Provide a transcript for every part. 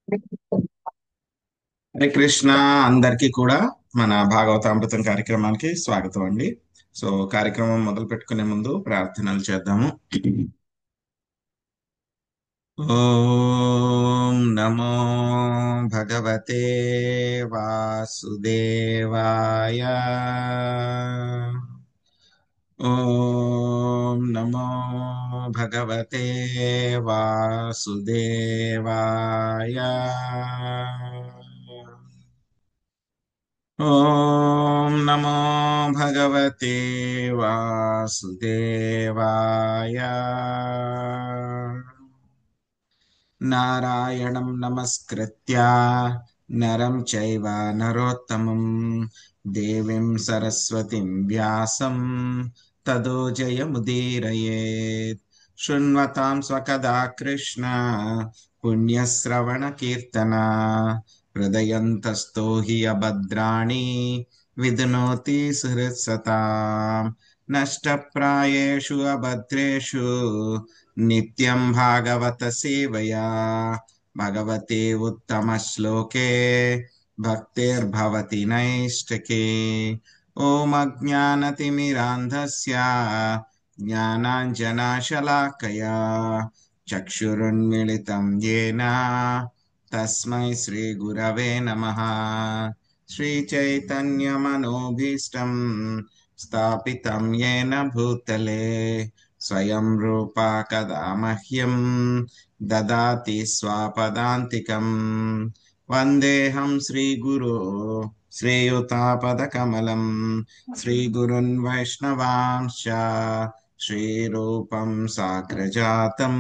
హరే కృష్ణ. అందరికీ కూడా మన భాగవతామృతం కార్యక్రమానికి స్వాగతం అండి. సో కార్యక్రమం మొదలు పెట్టుకునే ముందు ప్రార్థనలు చేద్దాము. ఓం నమో భగవతే వాసుదేవాయ. ఓం నమో భగవతే వాసుదేవాయ. ఓం నమో భగవతే వాసుదేవాయ. నారాయణం నమస్కృత్య నరం చైవ నరోత్తమం దేవీం సరస్వతిం వ్యాసం తదో జయముదీరయేత్. శృణ్వతాం స్వకదా కృష్ణ పుణ్యశ్రవణ కీర్తన హృదయంతస్థో హి అభద్రాణి విధునోతి సుహృత్సతాం. నష్టప్రాయేషు అభద్రేషు నిత్యం భాగవత సేవయా భగవతే ఉత్తమ శ్లోకే భక్తిర్భవతి నైష్ఠికే. ఓం అజ్ఞానతిమిరాంధస్య జ్ఞానాంజనాశలాకయా చక్షురున్మిళితం యేన తస్మై శ్రీ గురవే నమః. శ్రీచైతన్యమనోభీష్టం స్థాపితం యేన భూతలే స్వయం రూపా కదా మహ్యం దదాతి స్వపదాంతికం. వందేహం శ్రీగురో శ్రీయుతాపదకమలం శ్రీగురున్ వైష్ణవాంశ్చ శ్రీరూపం సాగ్రజాతం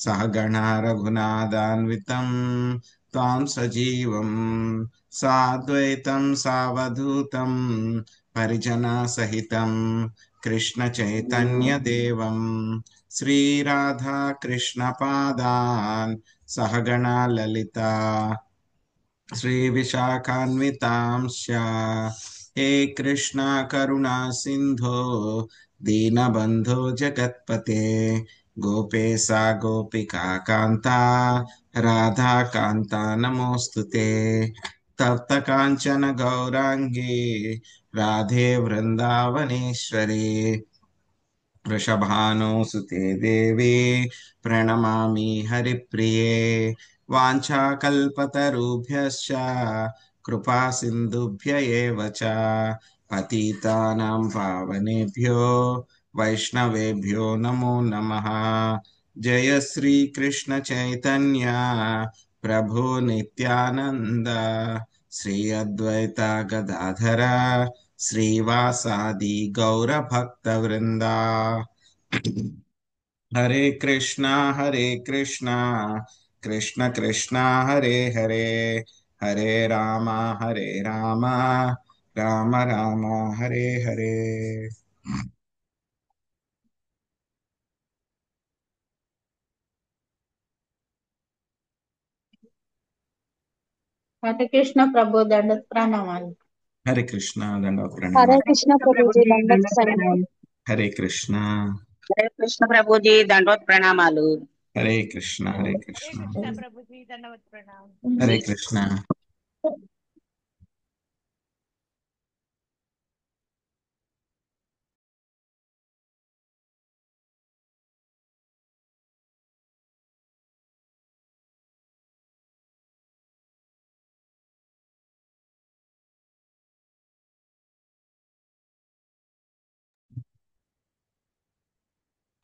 సహగణ రఘునాథాన్వితం త్వాం సజీవం సాద్వైతం సావధూతం పరిజనా సహితం కృష్ణ చైతన్య దేవం శ్రీరాధా కృష్ణ పాదాన్ సహగణ లలిత శ్రీ విశాఖాన్వితాంశ్చ. హే కృష్ణ కరుణా సింధో దీనబంధో జగత్పతే గోపేశా గోపికా కాంత రాధా కాంత నమోస్తుతే. తప్త కాంచన గౌరాంగి రాధే వృందావనేశ్వరి వృషభానుసుతే దేవి ప్రణమామి హరిప్రియే. వాంఛాకల్పతరుభ్యశ్చ కృపా సింధుభ్య ఏవ చ పతితానాం పావనేభ్యో వైష్ణవేభ్యో నమో నమః. జయ శ్రీ కృష్ణ చైతన్య ప్రభు నిత్యానంద శ్రీ అద్వైత గదాధర శ్రీవాసాది గౌర భక్త వృందా. హరే కృష్ణ కృష్ణ కృష్ణ హరే హరే హరే రామ రామ రామ హరే హరే. హరే కృష్ణ ప్రభు దండత్ ప్రణామాలు. హరే కృష్ణ దండవత్ హరే ప్రణామాలు. కృష్ణ ప్రభుజీ దండత్ ప్రణామాలు. హరే కృష్ణ. హరే కృష్ణ ప్రభుజీ దండోత్ ప్రణామాలు. హరే కృష్ణ హరే కృష్ణ ప్రభుజీ దండవత్ ప్రణామం. హరే కృష్ణ.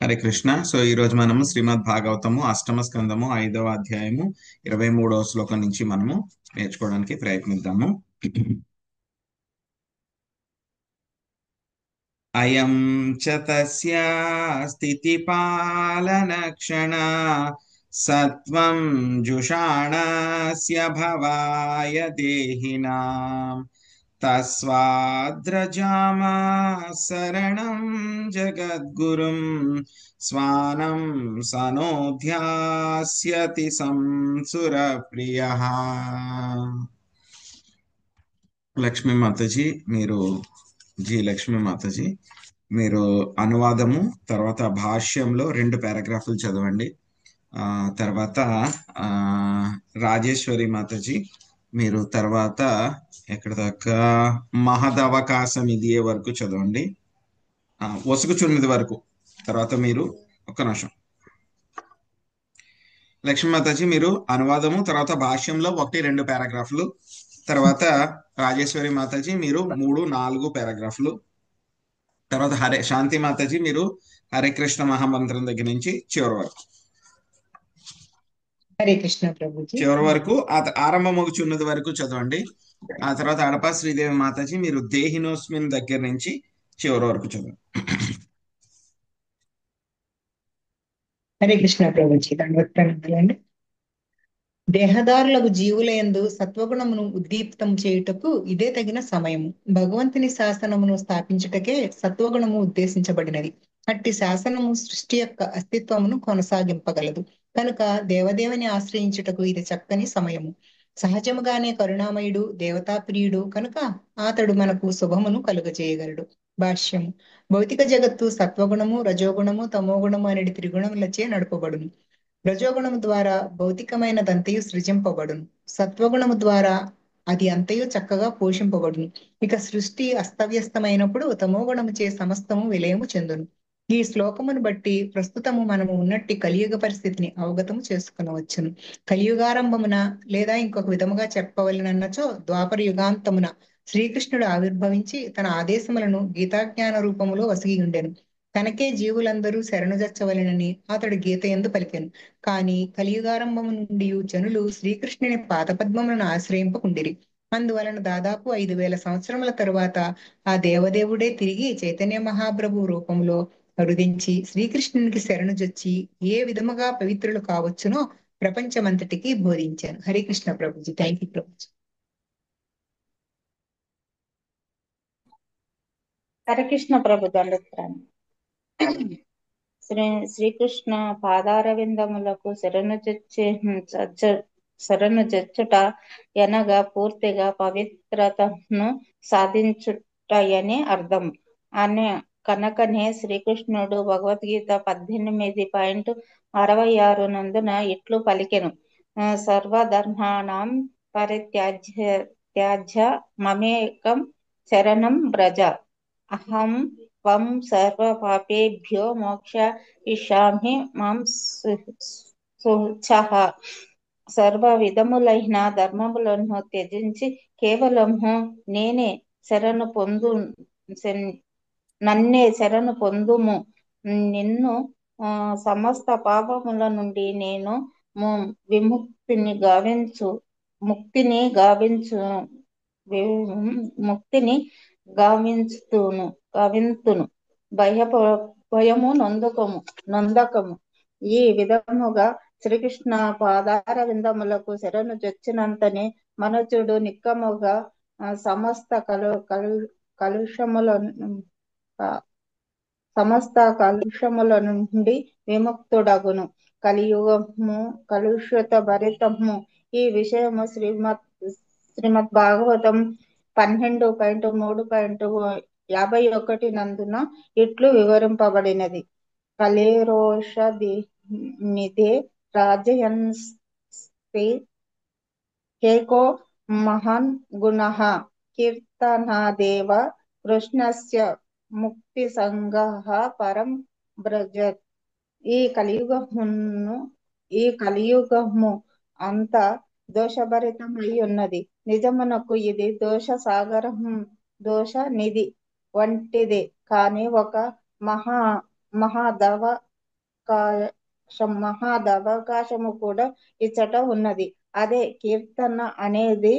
హరే కృష్ణ. సో ఈ రోజు మనము శ్రీమద్ భాగవతము అష్టమ స్కందము 5వ అధ్యాయము 23వ శ్లోకం నుంచి మనము నేర్చుకోవడానికి ప్రయత్నిద్దాము. అయం చ తస్య స్థితి పాలన క్షణ సత్వం జుషాణస్య భవాయ దేహినాం తస్వాద్రజామా శరణం జగద్గురుం స్వానం సనోధ్యాస్యతి సంసురప్రియః. లక్ష్మీ మాతాజీ లక్ష్మీ మాతాజీ మీరు అనువాదము తర్వాత భాష్యంలో 2 పారాగ్రాఫ్లు చదవండి. తర్వాత రాజేశ్వరి మాతాజీ మీరు తర్వాత ఎక్కడ దాకా మహదవకాశం ఇదే వరకు చదవండి. ఒసుగు చున్నది వరకు. తర్వాత మీరు ఒక్క నిమిషం. లక్ష్మీ మాతాజీ మీరు అనువాదము తర్వాత భాష్యంలో 1-2 పారాగ్రాఫ్లు, తర్వాత రాజేశ్వరి మాతాజీ మీరు 3-4 పారాగ్రాఫ్లు, తర్వాత శాంతి మాతాజీ మీరు హరే కృష్ణ మహామంత్రం దగ్గర నుంచి చివరి వరకు. హరే కృష్ణ ప్రభుజీ. చివరి వరకు ఆరంభమగుచున్నది వరకు చదవండి. ఆ తర్వాత అడపా శ్రీదేవి మాతాజీ మీరు దేహినోస్మిన్ దగ్గర నుంచి చివరి వరకు చదవండి. హరే కృష్ణ ప్రభుజీ. దండవత్ ప్రణామాలండి. దేహదారులకు జీవులయందు సత్వగుణమును ఉద్దీప్తం చేయుటకు ఇదే తగిన సమయము. భగవంతుని శాసనమును స్థాపించుటకే సత్వగుణము ఉద్దేశించబడినది. అట్టి శాసనము సృష్టి యొక్క అస్తిత్వమును కొనసాగింపగలదు కనుక దేవదేవుని ఆశ్రయించుటకు ఇది చక్కని సమయము. సహజముగానే కరుణామయుడు దేవతాప్రియుడు కనుక అతడు మనకు శుభమును కలుగజేయగలడు. భాష్యము. భౌతిక జగత్తు సత్వగుణము రజోగుణము తమోగుణము అనేది త్రిగుణములచే నడుపబడును. రజోగుణము ద్వారా భౌతికమైనదంతయు సృజింపబడును. సత్వగుణము ద్వారా అది అంతయు చక్కగా పోషింపబడును. ఇక సృష్టి అస్తవ్యస్తమైనప్పుడు తమోగుణము చే సమస్తము విలయము చెందును. ఈ శ్లోకమును బట్టి ప్రస్తుతము మనము ఉన్నట్టి కలియుగ పరిస్థితిని అవగతము చేసుకునవచ్చును. కలియుగారంభమున లేదా ఇంకొక విధముగా చెప్పవలనన్నచో ద్వాపర యుగాంతమున శ్రీకృష్ణుడు ఆవిర్భవించి తన ఆదేశములను గీతాజ్ఞాన రూపములో వసిగి ఉండెను. తనకే జీవులందరూ శరణుజచ్చవలెనని అతడు గీత యందు పలికెను. కాని కలియుగారంభము నుండి జనులు శ్రీకృష్ణుని పాదపద్మములను ఆశ్రయింపకుండిరి. అందువలన దాదాపు 5000 సంవత్సరముల తరువాత ఆ దేవదేవుడే తిరిగి చైతన్య మహాప్రభు రూపంలో అరుదించి శ్రీకృష్ణునికి శరణుజొచ్చి ఏ విధముగా పవిత్రులు కావచ్చునో ప్రపంచమంతటికి బోధించాను. హరికృష్ణ ప్రభుజీ. Thank you Prabhuji. హరికృష్ణ ప్రభు దండోత్ప్రణామం. శ్రీకృష్ణ పాదారవిందములకు శరణు జచ్చుట ఎనగా పూర్తిగా పవిత్రతను సాధించుటయని అర్థం. కనుకనే శ్రీకృష్ణుడు భగవద్గీత 18.66 నందున ఇట్లు పలికెను. సర్వధర్మాణం పరిత్యాజ్య మమేకం శరణం వ్రజ అహం త్వం సర్వ పాపేభ్యో మోక్షయిష్యామి మాం శుచః. సర్వ విధములైన ధర్మములను త్యజించి కేవలము నన్నే శరణు పొందుము. నిన్ను సమస్త పాపముల నుండి నేను ముక్తిని గావింతును. భయము నొందకము. ఈ విధముగా శ్రీకృష్ణ పాదార విందములకు శరణు జొచ్చినంతనే మనుజుడు నిక్కముగా సమస్త కలుషముల నుండి విముక్తుడగును. కలియుగము కలుషిత భరితము. ఈ విషయము శ్రీమద్ భాగవతం 12.3.51 నందున ఇట్లు వివరింపబడినది. కలేరోషధినిదే రాజయన్స్తి కేకో మహాన్ గుణః కీర్తనాదేవ కృష్ణస్య ముక్తి సంగః పరం బ్రజత్. ఈ కలియుగము అంత దోషభరితమై ఉన్నది. నిజమునకు ఇది దోష నిధి వంటిదే. కాని ఒక మహాదవకాశము కూడా ఇచ్చట ఉన్నది. అదే కీర్తన అనేది.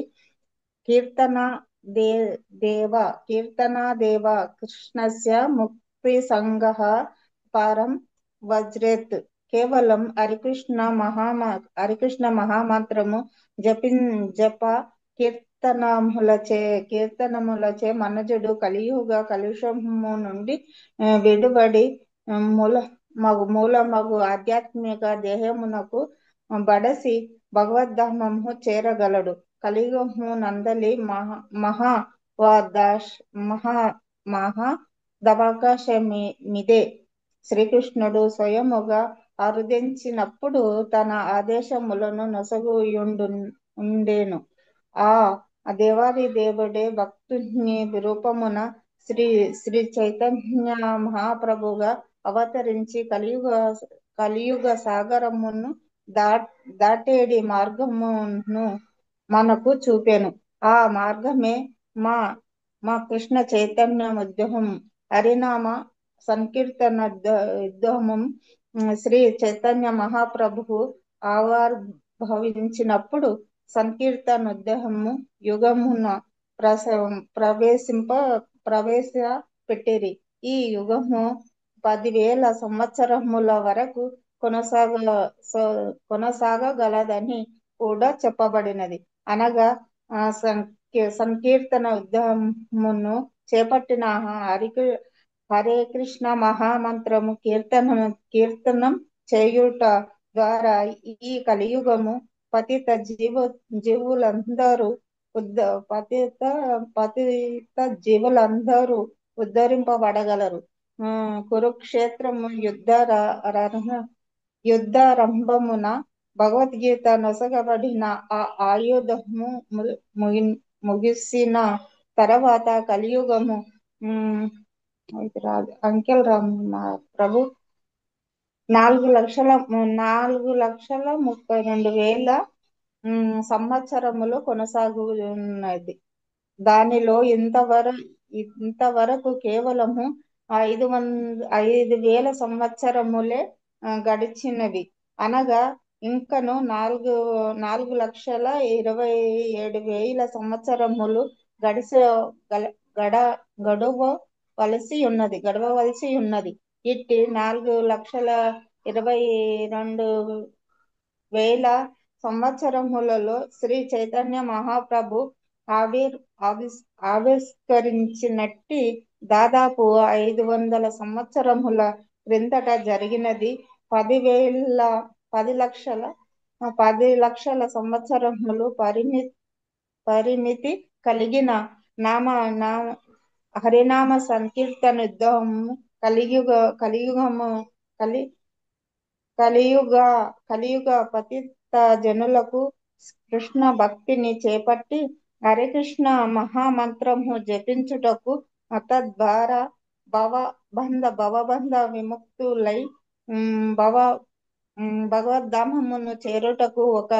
కీర్తనాదేవ కృష్ణస్య ముక్తి సంగః పరం వజ్రేత్. కేవలం హరికృష్ణ మహామంత్రము జప కీర్తనములచే మనుజుడు కలియుగ కలుషము నుండి విడుబడి మూలమగు ఆధ్యాత్మిక దేహమునకు బడసి భగవద్ధామము చేరగలడు. కలియుగము నందలి మహాదవకాశమిదే. శ్రీకృష్ణుడు స్వయముగా అరుదించినప్పుడు తన ఆదేశములను ఉండేను. ఆ దేవాది దేవుడే భక్తుని రూపమున శ్రీ శ్రీ చైతన్య మహాప్రభుగా అవతరించి కలియుగ సాగరమును దాటేడి మార్గమును మనకు చూపెను. ఆ మార్గమే మా మా కృష్ణ చైతన్య ఉద్యమం, హరినామ సంకీర్తన ఉద్యమం. శ్రీ చైతన్య మహాప్రభువు ఆవిర్భవించినప్పుడు సంకీర్తన ఉద్యమము యుగమున ప్రవేశపెట్టిరి. ఈ యుగము 10,000 సంవత్సరముల వరకు కొనసాగగలదని కూడా చెప్పబడినది. అనగా సంకీర్తన ఉద్యమమును చేపట్టిన హరే కృష్ణ మహామంత్రము కీర్తనం చేయుట ద్వారా ఈ కలియుగము పతిత జీవులందరూ పతిత జీవులందరూ ఉద్ధరింపబడగలరు. కురుక్షేత్రము యుద్ధారంభమున భగవద్గీత నొసగబడిన ఆ ఆయుధము ముగిసిన తర్వాత కలియుగము అంకెల్ రామ్ ప్రభు 4,32,000 సంవత్సరములు కొనసాగున్నది. దానిలో ఇంతవరకు కేవలము 5,000 సంవత్సరములే గడిచినవి. అనగా ఇంకను 4,27,000 సంవత్సరములు గడవవలసి ఉన్నది. ఇట్టి 4,22,000 సంవత్సరములలో శ్రీ చైతన్య మహాప్రభు ఆవిష్కరించినట్టి దాదాపు 500 సంవత్సరముల క్రిందట జరిగినది. 10,00,000 సంవత్సరములు పరిమితి కలిగిన హరినామ సంకీర్తన యుద్ధము కలియుగ పతిత జనులకు కృష్ణ భక్తిని చేపట్టి హరే కృష్ణ మహామంత్రము జపించుటకు తద్వారా భవబంధ విముక్తులై భగవద్ధామమును చేరుటకు ఒక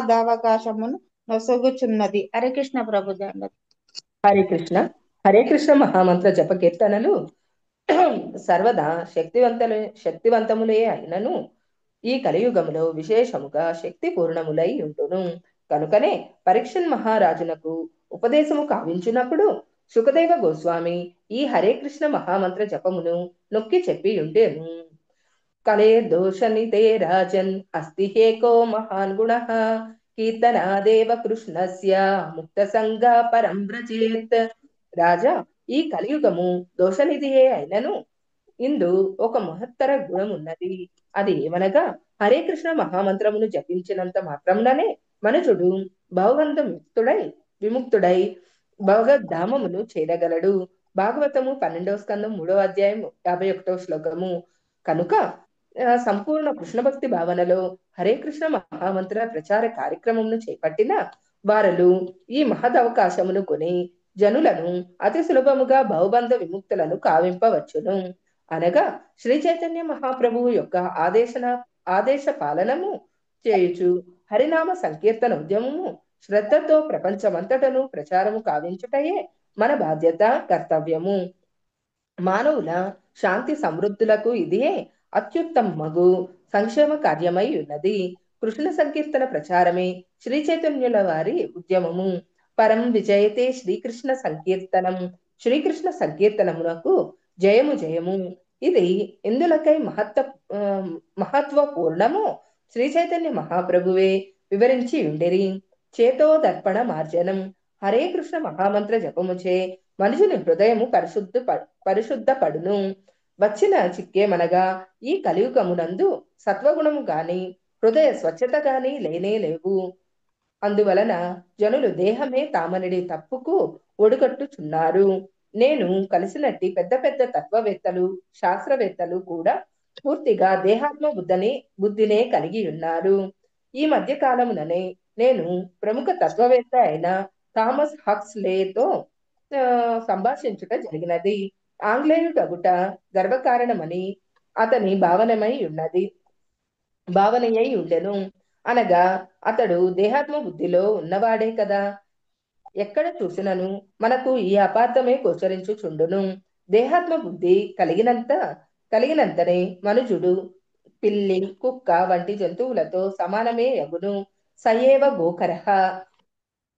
మహాదావకాశమును నొసగుచున్నది. హరే కృష్ణ ప్రభు దండ. హరే కృష్ణ. హరే కృష్ణ మహామంత్ర జప కీర్తనలు సర్వదా శక్తివంతములే అయినను ఈ కలియుగములో విశేషముగా శక్తి పూర్ణములై ఉండును. కనుకనే పరీక్షన్ మహారాజునకు ఉపదేశము కావించినప్పుడు సుఖదేవ గోస్వామి ఈ హరే కృష్ణ మహామంత్ర జపమును నొక్కి చెప్పి ఉండేను. కలే దోషనితే రాజన్ అస్తి హేకో మహాన్ గుణః కీర్తనాదేవ కృష్ణస్య ముక్త సంగా పరం వ్రజేత్. రాజా, ఈ కలియుగము దోషనిధియే అయినను ఇందు ఒక మహత్తర గుణం ఉన్నది. అది ఏమనగా హరే కృష్ణ మహామంత్రమును జపించినంత మాత్రముననే మనుషుడు భవబంధ విముక్తుడై భగవద్ధామమును చేరగలడు. భాగవతము 12వ స్కందం 3వ అధ్యాయం 51వ శ్లోకము. కనుక సంపూర్ణ కృష్ణ భక్తి భావనలో హరే కృష్ణ మహామంత్ర ప్రచార కార్యక్రమమును చేపట్టిన వారలు ఈ మహదవకాశమును కొని జనులను అతి సులభముగా భవబంధ విముక్తులను కావింపవచ్చును. అనగా శ్రీ చైతన్య మహాప్రభువు యొక్క ఆదేశ పాలనము చేయుచు హరినామ సంకీర్తన ఉద్యమము శ్రద్ధతో ప్రపంచమంతటను ప్రచారము కావించుటయే మన బాధ్యత, కర్తవ్యము. మానవుల శాంతి సమృద్ధులకు ఇదియే అత్యుత్తమగు సంక్షేమ కార్యమై ఉన్నది. కృష్ణ సంకీర్తన ప్రచారమే శ్రీ చైతన్యుల వారి ఉద్యమము. పరం విజయతే శ్రీకృష్ణ సంకీర్తనం. శ్రీకృష్ణ సంకీర్తనమునకు జయము జయము. ఇది ఎందులకై మహత్వపూర్ణము శ్రీ చైతన్య మహాప్రభువే వివరించి ఉండేరి. చేతో దర్పణ మార్జనం. హరే కృష్ణ మహామంత్ర జపముచే మనుషుని హృదయము పరిశుద్ధపడును. వచ్చిన చిక్కేమనగా ఈ కలియుగమునందు సత్వగుణము గాని హృదయ స్వచ్ఛత గాని లేనే లేవు. అందువలన జనులు దేహమే తామనిడి తప్పుకు ఒడిగట్టుచున్నారు. నేను కలిసినట్టి పెద్ద పెద్ద తత్వవేత్తలు శాస్త్రవేత్తలు కూడా పూర్తిగా దేహాత్మ బుద్ధినే కలిగి ఉన్నారు. ఈ మధ్య కాలముననే నేను ప్రముఖ తత్వవేత్త అయిన థామస్ హక్స్లేతో సంభాషించుట జరిగినది. ఆంగ్లేయుడగుట గర్వకారణమని అతని భావనయ్యై ఉండెను. అనగా అతడు దేహాత్మ బుద్ధిలో ఉన్నవాడే కదా. ఎక్కడ చూసినను మనకు ఈ అపార్థమే గోచరించుచుండును. దేహాత్మ బుద్ధి కలిగినంతనే మనుజుడు పిల్లి కుక్క వంటి జంతువులతో సమానమే యగును. సయేవ గోకరః.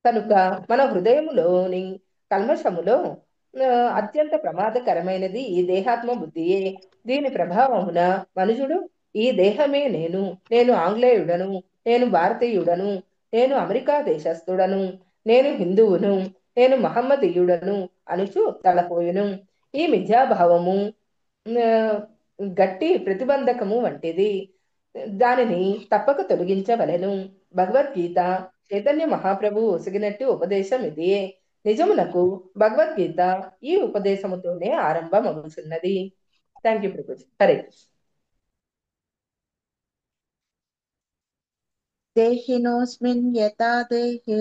కనుక మన హృదయములోని కల్మషములో అత్యంత ప్రమాదకరమైనది ఈ దేహాత్మ బుద్ధియే. దీని ప్రభావమున మనుజుడు ఈ దేహమే నేను ఆంగ్లేయుడను, నేను భారతీయుడను, నేను అమెరికా దేశస్థుడను, నేను హిందువును, నేను మహమ్మదీయుడను అనుచు తలపోయును. ఈ మిథ్యాభావము గట్టి ప్రతిబంధకము వంటిది. దానిని తప్పక తొలగించవలెను. భగవద్గీత చైతన్య మహాప్రభు ఒసిగినట్టు ఉపదేశం ఇదియే. నిజమునకు భగవద్గీత ఈ ఉపదేశముతోనే ఆరంభమగుచున్నది. Thank you Prabhuji. హరే కృష్ణ. దేహినోస్మిన్ యథా దేహే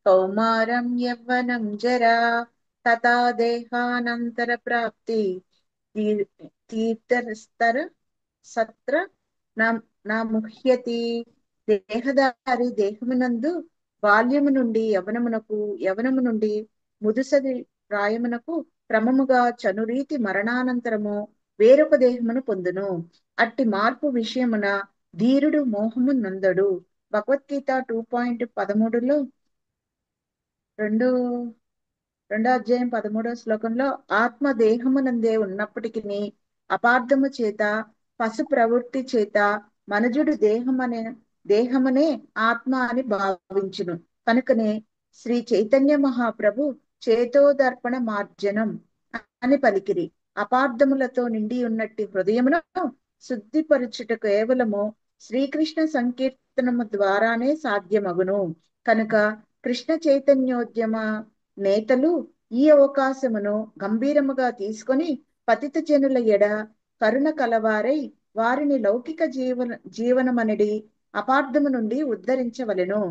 కౌమారం యవ్వనం జరా తథా దేహానంతర ప్రాప్తి తీర్థస్తర సత్ర నా ముహ్యతి. దేహదారి దేహమునందు బాల్యము నుండి యవనమునకు, యవనము నుండి ముదుసలి ప్రాయమునకు క్రమముగా చనురీతి మరణానంతరము వేరొక దేహమును పొందును. అట్టి మార్పు విషయమున ధీరుడు మోహము నందడు. భగవద్గీత 2.13లో 2వ అధ్యాయం 13వ శ్లోకంలో ఆత్మ దేహమునందే ఉన్నప్పటికీ అపార్థము చేత పశు ప్రవృత్తి చేత మనుజుడు దేహమనే ఆత్మ అని భావించును. కనుకనే శ్రీ చైతన్య మహాప్రభు చేతోదర్పణ మార్జనం అని పలికిరి. అపార్థములతో నిండి ఉన్నట్టి హృదయమును శుద్ధిపరచుట కేవలము శ్రీకృష్ణ సంకీర్తనము ద్వారానే సాధ్యమగును. కనుక కృష్ణ చైతన్యోద్యమ నేతలు ఈ అవకాశమును గంభీరముగా తీసుకొని పతిత జనుల ఎడ కరుణ కలవారై వారిని లౌకిక జీవనమనడి అపార్థము నుండి ఉద్ధరించవలెను.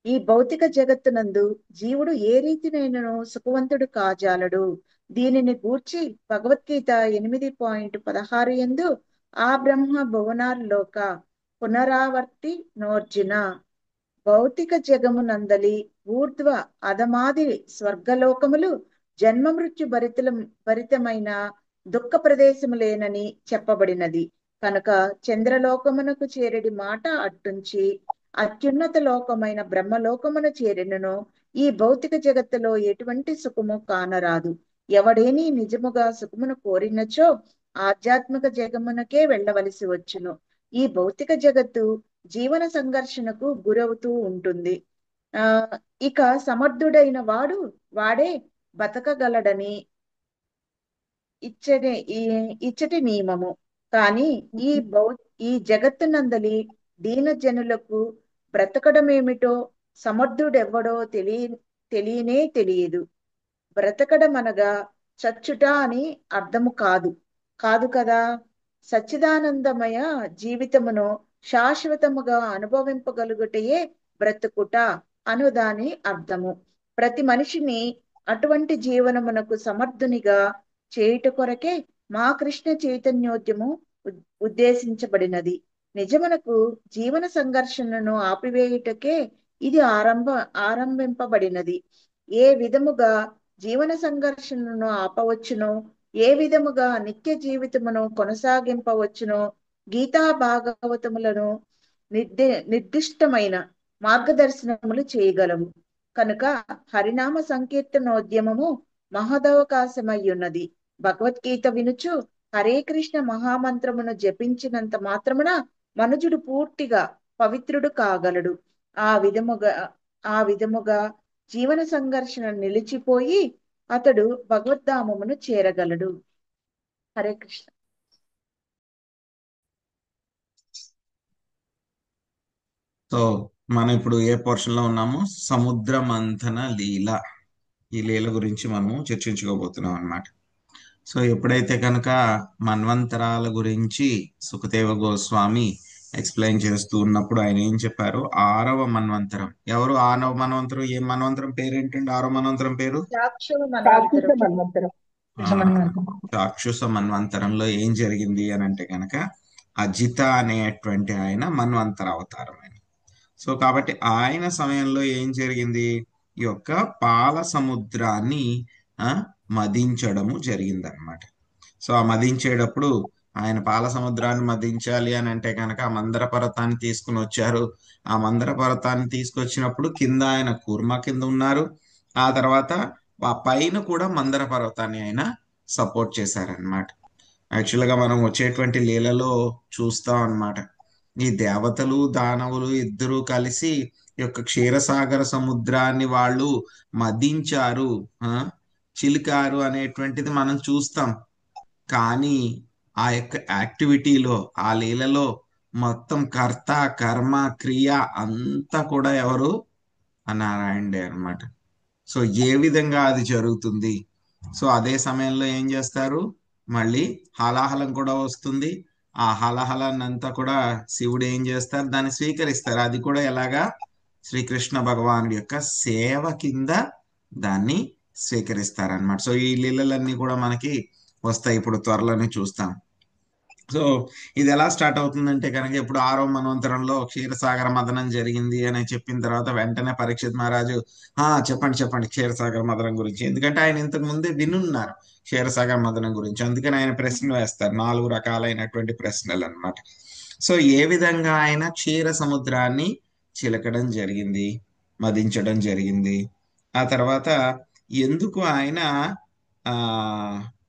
ఈ భౌతిక జగత్తునందు జీవుడు ఏ రీతినైనను సుఖవంతుడు కాజాలడు. దీనిని గూర్చి భగవద్గీత 8.16 యందు ఆ బ్రహ్మ భువనాల్లోక పునరావర్తి నోర్జున. భౌతిక జగమునందలి ఊర్ధ్వ అధమాది స్వర్గలోకములు జన్మ మృత్యు భరితమైన దుఃఖ ప్రదేశములేనని చెప్పబడినది. కనుక చంద్రలోకమునకు చేరడి మాట అట్టుంచి అత్యున్నత లోకమైన బ్రహ్మలోకమును చేరినను ఈ భౌతిక జగత్తులో ఎటువంటి సుఖము కానరాదు. ఎవడేని నిజముగా సుఖమును కోరినచో ఆధ్యాత్మిక జగమునకే వెళ్ళవలసి వచ్చును. ఈ భౌతిక జగత్తు జీవన సంఘర్షణకు గురవుతూ ఉంటుంది. ఇక సమర్థుడైన వాడే బతకగలడని ఇచ్చటి నియమము. కానీ ఈ జగత్తునందలి దీన జనులకు బ్రతకడమేమిటో సమర్థుడెవ్వడో తెలియనే తెలియదు. బ్రతకడమనగా చచ్చుట అని అర్థము కాదు కదా. సచ్చిదానందమయ జీవితమును శాశ్వతముగా అనుభవింపగలుగుటయే బ్రతుకుట అను దాని అర్థము. ప్రతి మనిషిని అటువంటి జీవనమునకు సమర్థునిగా చేయుట కొరకే మా కృష్ణ చైతన్యోద్యము ఉద్దేశించబడినది. నిజమునకు జీవన సంఘర్షణను ఆపివేయుటకే ఇది ఆరంభింపబడినది. ఏ విధముగా జీవన సంఘర్షణను ఆపవచ్చునో, ఏ విధముగా నిత్య జీవితమును కొనసాగింపవచ్చునో గీతా భాగవతములను నిర్దిష్టమైన మార్గదర్శనములు చేయగలవు. కనుక హరినామ సంకీర్తనోద్యమము మహదవకాశమయ్యున్నది. భగవద్గీత వినుచు హరే కృష్ణ మహామంత్రమును జపించినంత మాత్రమున మనుజుడు పూర్తిగా పవిత్రుడు కాగలడు. ఆ విధముగా జీవన సంఘర్షణ నిలిచిపోయి అతడు భగవద్ధామమును చేరగలడు. హరే కృష్ణ. సో మనం ఇప్పుడు ఏ పోర్షన్ లో ఉన్నాము? సముద్ర మంథన లీల. ఈ లీల గురించి మనము చర్చించుకోబోతున్నాం అన్నమాట. సో ఎప్పుడైతే కనుక మన్వంతరాల గురించి సుఖదేవ గోస్వామి ఎక్స్ప్లెయిన్ చేస్తూ ఉన్నప్పుడు ఆయన ఏం చెప్పారు? 6వ మన్వంతరం. ఎవరు 6వ మన్వంతరం? ఏ మన్వంతరం పేరేంటండి? 6వ మన్వంతరం పేరు సాక్షుల చాక్షుష మన్వంతరం. మన్వంతరం. చాక్షుష మన్వంతరంలో ఏం జరిగింది అని అంటే కనుక అజిత అనేటువంటి ఆయన మన్వంతర అవతారం ఆయన. సో కాబట్టి ఆయన సమయంలో ఏం జరిగింది? ఈ యొక్క పాల సముద్రాన్ని ఆ మదించడము జరిగిందన్నమాట. సో ఆ మదించేటప్పుడు ఆయన పాల సముద్రాన్ని మదించాలి అని అంటే కనుక ఆ మందర పర్వతాన్ని తీసుకుని వచ్చారు. ఆ మందర పర్వతాన్ని తీసుకొచ్చినప్పుడు కింద ఆయన కూర్మ కింద ఉన్నారు. ఆ తర్వాత ఆ పైన కూడా మందర పర్వతాన్ని ఆయన సపోర్ట్ చేశారనమాట. యాక్చువల్గా మనం వచ్చేటువంటి లీలలో చూస్తాం అన్నమాట. ఈ దేవతలు దానవులు ఇద్దరూ కలిసి ఈ యొక్క క్షీరసాగర సముద్రాన్ని వాళ్ళు మదించారు, ఆ చిలికారు అనేటువంటిది మనం చూస్తాం. కానీ ఆ యొక్క యాక్టివిటీలో, ఆ లీలలో మొత్తం కర్త కర్మ క్రియ అంతా కూడా ఎవరు? ఆ నారాయణుడే అన్నమాట. సో ఏ విధంగా అది జరుగుతుంది? సో అదే సమయంలో ఏం చేస్తారు? మళ్ళీ హలాహలం కూడా వస్తుంది. ఆ హలహలాన్ని అంతా కూడా శివుడు ఏం చేస్తారు? దాన్ని స్వీకరిస్తారు. అది కూడా ఎలాగా? శ్రీకృష్ణ భగవానుడి యొక్క సేవ కింద దాన్ని స్వీకరిస్తారనమాట. సో ఈ లీలలన్నీ కూడా మనకి వస్తాయి, ఇప్పుడు త్వరలోనే చూస్తాం. సో ఇది ఎలా స్టార్ట్ అవుతుందంటే కనుక ఇప్పుడు 6వ మన్వంతరంలో క్షీరసాగర మదనం జరిగింది అని చెప్పిన తర్వాత వెంటనే పరీక్షిత్ మహారాజు చెప్పండి చెప్పండి క్షీరసాగర మదనం గురించి. ఎందుకంటే ఆయన ఇంతకు ముందే వినున్నారు క్షీరసాగర మదనం గురించి. అందుకని ఆయన ప్రశ్నలు వేస్తారు, 4 రకాలైనటువంటి ప్రశ్నలు అన్నమాట. సో ఏ విధంగా ఆయన క్షీర సముద్రాన్ని చిలకడం జరిగింది, మదించడం జరిగింది. ఆ తర్వాత ఎందుకు ఆయన ఆ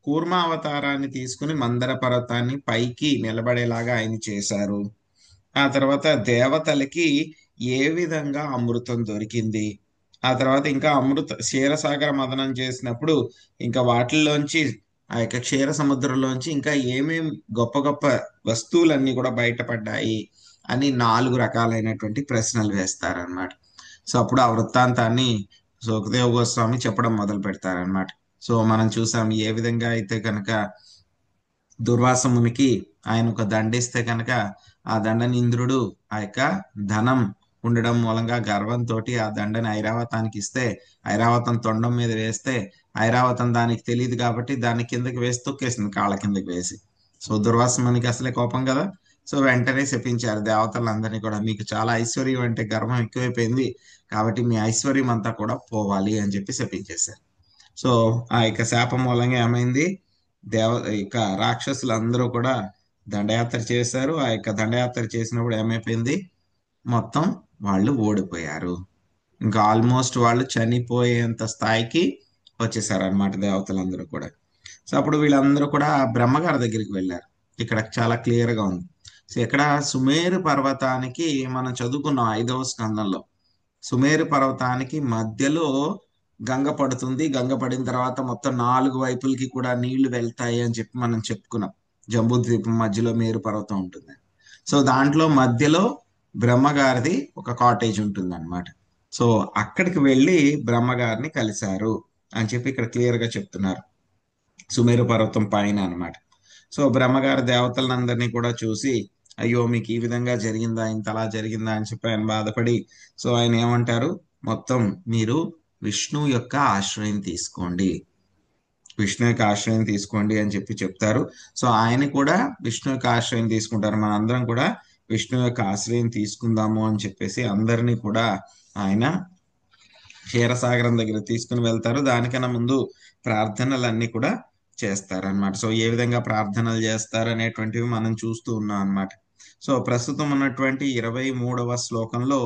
కూర్మావతారాన్ని తీసుకుని మందర పర్వతాన్ని పైకి నిలబడేలాగా ఆయన చేశారు. ఆ తర్వాత దేవతలకి ఏ విధంగా అమృతం దొరికింది. ఆ తర్వాత ఇంకా క్షీరసాగర మదనం చేసినప్పుడు ఇంకా వాటిల్లోంచి ఆ యొక్క క్షీర సముద్రంలోంచి ఇంకా ఏమేం గొప్ప గొప్ప వస్తువులన్నీ కూడా బయటపడ్డాయి అని 4 రకాలైనటువంటి ప్రశ్నలు వేస్తారనమాట. సో అప్పుడు ఆ వృత్తాంతాన్ని సుఖదేవ గోస్వామి చెప్పడం మొదలు పెడతారనమాట. సో మనం చూసాం ఏ విధంగా అయితే కనుక దుర్వాస మునికి ఆయన ఒక దండ ఇస్తే కనుక ఆ దండని ఇంద్రుడు ఆ యొక్క ధనం ఉండడం మూలంగా గర్వంతో ఆ దండని ఐరావతానికి ఇస్తే, ఐరావతం తొండం మీద వేస్తే ఐరావతం దానికి తెలియదు కాబట్టి దాన్ని కిందకి వేసి తొక్కేసింది, కాళ్ళ కిందకి వేసి. సో దుర్వాస మునికి అసలే కోపం కదా. సో వెంటనే శపించారు దేవతలందరినీ కూడా, మీకు చాలా ఐశ్వర్యం అంటే గర్వం ఎక్కువైపోయింది కాబట్టి మీ ఐశ్వర్యం అంతా కూడా పోవాలి అని చెప్పి శపించేశారు. సో ఆ యొక్క శాపం మూలంగా ఏమైంది? ఇక రాక్షసులందరూ కూడా దండయాత్ర చేశారు. ఆ యొక్క దండయాత్ర చేసినప్పుడు ఏమైపోయింది? మొత్తం వాళ్ళు ఓడిపోయారు. ఇంకా ఆల్మోస్ట్ వాళ్ళు చనిపోయేంత స్థాయికి వచ్చేసారు అనమాట దేవతలందరూ కూడా. సో అప్పుడు వీళ్ళందరూ కూడా బ్రహ్మగారి దగ్గరికి వెళ్ళారు. ఇక్కడ చాలా క్లియర్ గా ఉంది. సో ఇక్కడ సుమేరు పర్వతానికి మనం చదువుకున్నాం 5వ స్కందంలో. సుమేరు పర్వతానికి మధ్యలో గంగ పడుతుంది. గంగ పడిన తర్వాత మొత్తం 4 వైపులకి కూడా నీళ్లు వెళ్తాయి అని చెప్పి మనం చెప్పుకున్నాం. జంబూ ద్వీపం మధ్యలో మేరు పర్వతం ఉంటుంది. సో దాంట్లో మధ్యలో బ్రహ్మగారిది ఒక కాటేజ్ ఉంటుంది అనమాట. సో అక్కడికి వెళ్ళి బ్రహ్మగారిని కలిశారు అని చెప్పి ఇక్కడ క్లియర్ గా చెప్తున్నారు, సుమేరు పర్వతం పైన అనమాట. సో బ్రహ్మగారి దేవతలందరినీ కూడా చూసి, అయ్యో మీకు ఈ విధంగా జరిగిందా, ఇంతలా జరిగిందా అని చెప్పి ఆయన బాధపడి, సో ఆయన ఏమంటారు? మొత్తం మీరు విష్ణు యొక్క ఆశ్రయం తీసుకోండి, విష్ణు యొక్క ఆశ్రయం తీసుకోండి అని చెప్పి చెప్తారు. సో ఆయన కూడా విష్ణు యొక్క ఆశ్రయం తీసుకుంటారు. మనందరం కూడా విష్ణు యొక్క ఆశ్రయం తీసుకుందాము అని చెప్పేసి అందరినీ కూడా ఆయన క్షీరసాగరం దగ్గర తీసుకుని వెళ్తారు. దానికన్నా ముందు ప్రార్థనలన్నీ కూడా చేస్తారనమాట. సో ఏ విధంగా ప్రార్థనలు చేస్తారు అనేటువంటివి మనం చూస్తూ ఉన్నాం అనమాట. సో ప్రస్తుతం ఉన్నటువంటి 23వ శ్లోకంలో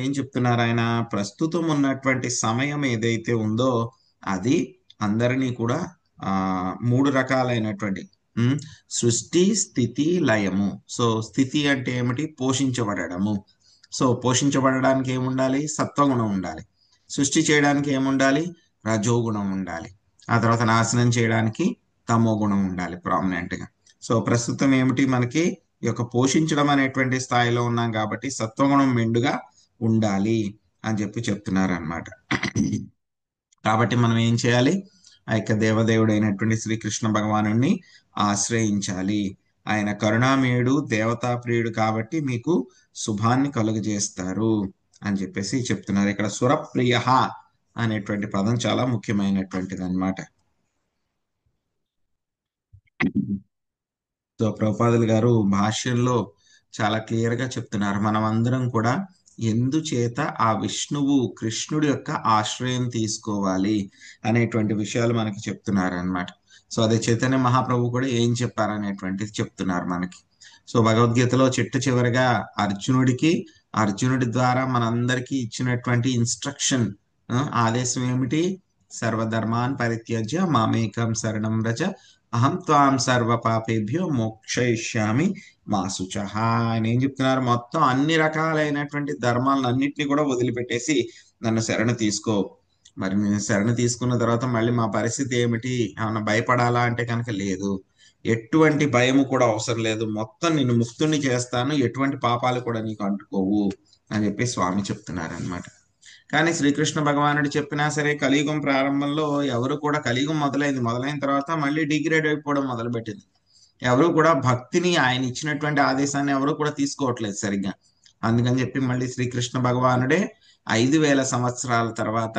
ఏం చెప్తున్నారు ఆయన? ప్రస్తుతం ఉన్నటువంటి సమయం ఏదైతే ఉందో అది అందరినీ కూడా 3 రకాలైనటువంటి సృష్టి స్థితి లయము. సో స్థితి అంటే ఏమిటి? పోషించబడము. సో పోషించబడడానికి ఏముండాలి? సత్వగుణం ఉండాలి. సృష్టి చేయడానికి ఏముండాలి? రజోగుణం ఉండాలి. ఆ తర్వాత నాశనం చేయడానికి తమో గుణం ఉండాలి ప్రామినెంట్ గా. సో ప్రస్తుతం ఏమిటి? మనకి ఈ యొక్క పోషించడం అనేటువంటి స్థాయిలో ఉన్నాం కాబట్టి సత్వగుణం మెండుగా ఉండాలి అని చెప్పి చెప్తున్నారు అనమాట. కాబట్టి మనం ఏం చేయాలి? ఆ యొక్క దేవదేవుడైనటువంటి శ్రీకృష్ణ భగవానుణ్ణి ఆశ్రయించాలి. ఆయన కరుణామయుడు, దేవతాప్రియుడు కాబట్టి మీకు శుభాన్ని కలుగజేస్తారు అని చెప్పేసి చెప్తున్నారు. ఇక్కడ సురప్రియ అనేటువంటి పదం చాలా ముఖ్యమైనటువంటిది అన్నమాట. సో ప్రభుపాదులు గారు భాష్యంలో చాలా క్లియర్ గా చెప్తున్నారు, మనం అందరం కూడా ఎందుచేత ఆ విష్ణువు కృష్ణుడి యొక్క ఆశ్రయం తీసుకోవాలి అనేటువంటి విషయాలు మనకి చెప్తున్నారు అన్నమాట. సో అదే చైతన్య మహాప్రభు కూడా ఏం చెప్పారనేటువంటిది చెప్తున్నారు మనకి. సో భగవద్గీతలో చివరిగా అర్జునుడి ద్వారా మనందరికీ ఇచ్చినటువంటి ఇన్స్ట్రక్షన్, ఆదేశం ఏమిటి? సర్వధర్మాన్ పరిత్యజ్య మామేకం శరణం వ్రజ అహం త్వాం సర్వ పాపేభ్యో మోక్షయిష్యామి మా శుచః. ఆయన ఏం చెప్తున్నారు? మొత్తం అన్ని రకాలైనటువంటి ధర్మాలను అన్నింటినీ కూడా వదిలిపెట్టేసి నన్ను శరణు తీసుకో. మరి నేను శరణు తీసుకున్న తర్వాత మళ్ళీ మా పరిస్థితి ఏమిటి? ఏమన్నా భయపడాలా అంటే కనుక లేదు. ఎటువంటి భయము కూడా అవసరం లేదు. మొత్తం నిన్ను ముక్తుణ్ణి చేస్తాను, ఎటువంటి పాపాలు కూడా నీకు అంటుకోవు అని చెప్పి స్వామి చెప్తున్నారు అనమాట. కానీ శ్రీకృష్ణ భగవానుడు చెప్పినా సరే కలియుగం ప్రారంభంలో ఎవరు కూడా, కలియుగం మొదలైన తర్వాత మళ్ళీ డిగ్రేడ్ అయిపోవడం మొదలుపెట్టింది. ఎవరు కూడా భక్తిని, ఆయన ఇచ్చినటువంటి ఆదేశాన్ని ఎవరు కూడా తీసుకోవట్లేదు సరిగ్గా. అందుకని చెప్పి మళ్ళీ శ్రీకృష్ణ భగవానుడే 5000 సంవత్సరాల తర్వాత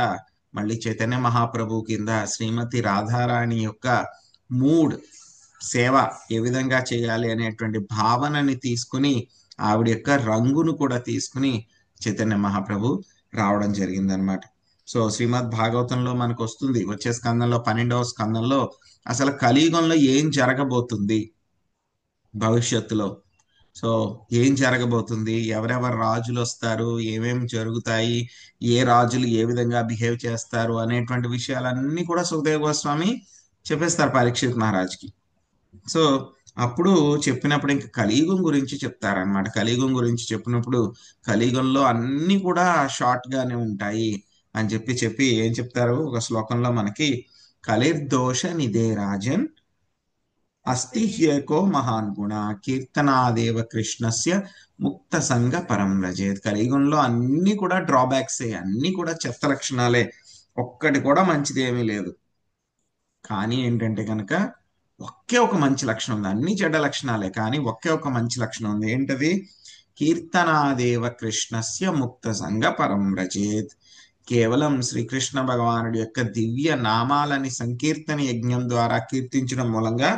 మళ్ళీ చైతన్య మహాప్రభు కింద శ్రీమతి రాధారాణి యొక్క మూడ్ సేవ ఏ విధంగా చేయాలి అనేటువంటి భావనని తీసుకుని, ఆవిడ యొక్క రంగును కూడా తీసుకుని చైతన్య మహాప్రభు రావడం జరిగిందనమాట. సో శ్రీమద్ భాగవతంలో మనకు వస్తుంది, వచ్చే స్కందంలో 12వ స్కందంలో అసలు కలియుగంలో ఏం జరగబోతుంది భవిష్యత్తులో, సో ఏం జరగబోతుంది, ఎవరెవరు రాజులు వస్తారు, ఏమేమి జరుగుతాయి, ఏ రాజులు ఏ విధంగా బిహేవ్ చేస్తారు అనేటువంటి విషయాలన్నీ కూడా సుఖదేవ గోస్వామి చెప్పేస్తారు పరీక్షిత్ మహారాజ్కి. సో అప్పుడు చెప్పినప్పుడు ఇంకా కలియుగం గురించి చెప్తారనమాట. కలియుగం గురించి చెప్పినప్పుడు కలియుగంలో అన్ని కూడా షార్ట్ గానే ఉంటాయి అని చెప్పి ఏం చెప్తారు ఒక శ్లోకంలో మనకి, కలిర్దోష నిదే రాజన్ అస్తి హ్యేకో మహాన్ గుణ కీర్తనాదేవ కృష్ణస్య ముక్త సంగ పరం రజేత్. కలియుగంలో అన్ని కూడా డ్రాబ్యాక్సే, అన్ని కూడా చెత్త లక్షణాలే, ఒక్కటి కూడా మంచిది ఏమీ లేదు. కానీ ఏంటంటే కనుక ఒకే ఒక మంచి లక్షణం ఉంది. అన్ని చెడ్డ లక్షణాలే కానీ ఒకే ఒక మంచి లక్షణం ఉంది. ఏంటది? కీర్తనాదేవ కృష్ణస్య ముక్త సంగ పరం రజేత్. కేవలం శ్రీకృష్ణ భగవానుడి యొక్క దివ్య నామాలని సంకీర్తన యజ్ఞం ద్వారా కీర్తించడం మూలంగా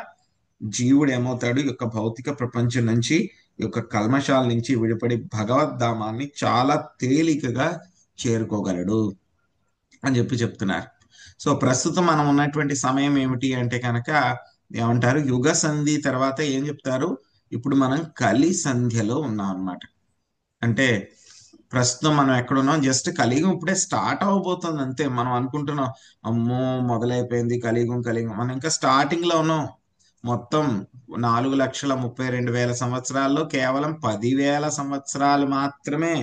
జీవుడు ఏమవుతాడు? ఈ యొక్క భౌతిక ప్రపంచం నుంచి, ఈ యొక్క కల్మషాల నుంచి విడిపడి భగవద్ధామాన్ని చాలా తేలికగా చేరుకోగలడు అని చెప్తున్నారు. సో ప్రస్తుతం మనం ఉన్నటువంటి సమయం ఏమిటి అంటే కనుక ఏమంటారు? యుగ సంధి తర్వాత ఏం చెప్తారు? ఇప్పుడు మనం కలి సంధ్యలో ఉన్నాం అన్నమాట. అంటే ప్రస్తుతం మనం ఎక్కడున్నాం? జస్ట్ కలియుగం ఇప్పుడే స్టార్ట్ అవబోతుంది అంతే. మనం అనుకుంటున్నాం అమ్మో మొదలైపోయింది కలియుగం. మనం ఇంకా స్టార్టింగ్ లో ఉన్నాం. మొత్తం 4,32,000 సంవత్సరాల్లో కేవలం 10,000 సంవత్సరాలు మాత్రమే,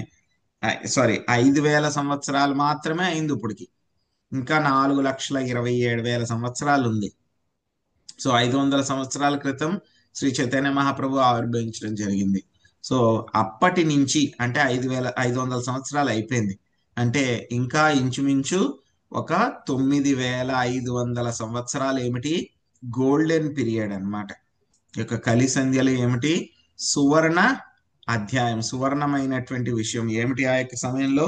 5,000 సంవత్సరాలు మాత్రమే అయింది ఇప్పటికి. ఇంకా 4,27,000 సంవత్సరాలు ఉంది. సో 500 సంవత్సరాల క్రితం శ్రీ చైతన్య మహాప్రభు ఆవిర్భవించడం జరిగింది. సో అప్పటి నుంచి అంటే 5,500 సంవత్సరాలు అయిపోయింది. అంటే ఇంకా ఇంచుమించు ఒక 9,500 సంవత్సరాలు ఏమిటి? గోల్డెన్ పీరియడ్ అన్నమాట. ఈ యొక్క కలి సంధ్యలో ఏమిటి? సువర్ణ అధ్యాయం, సువర్ణమైనటువంటి విషయం ఏమిటి? ఆ యొక్క సమయంలో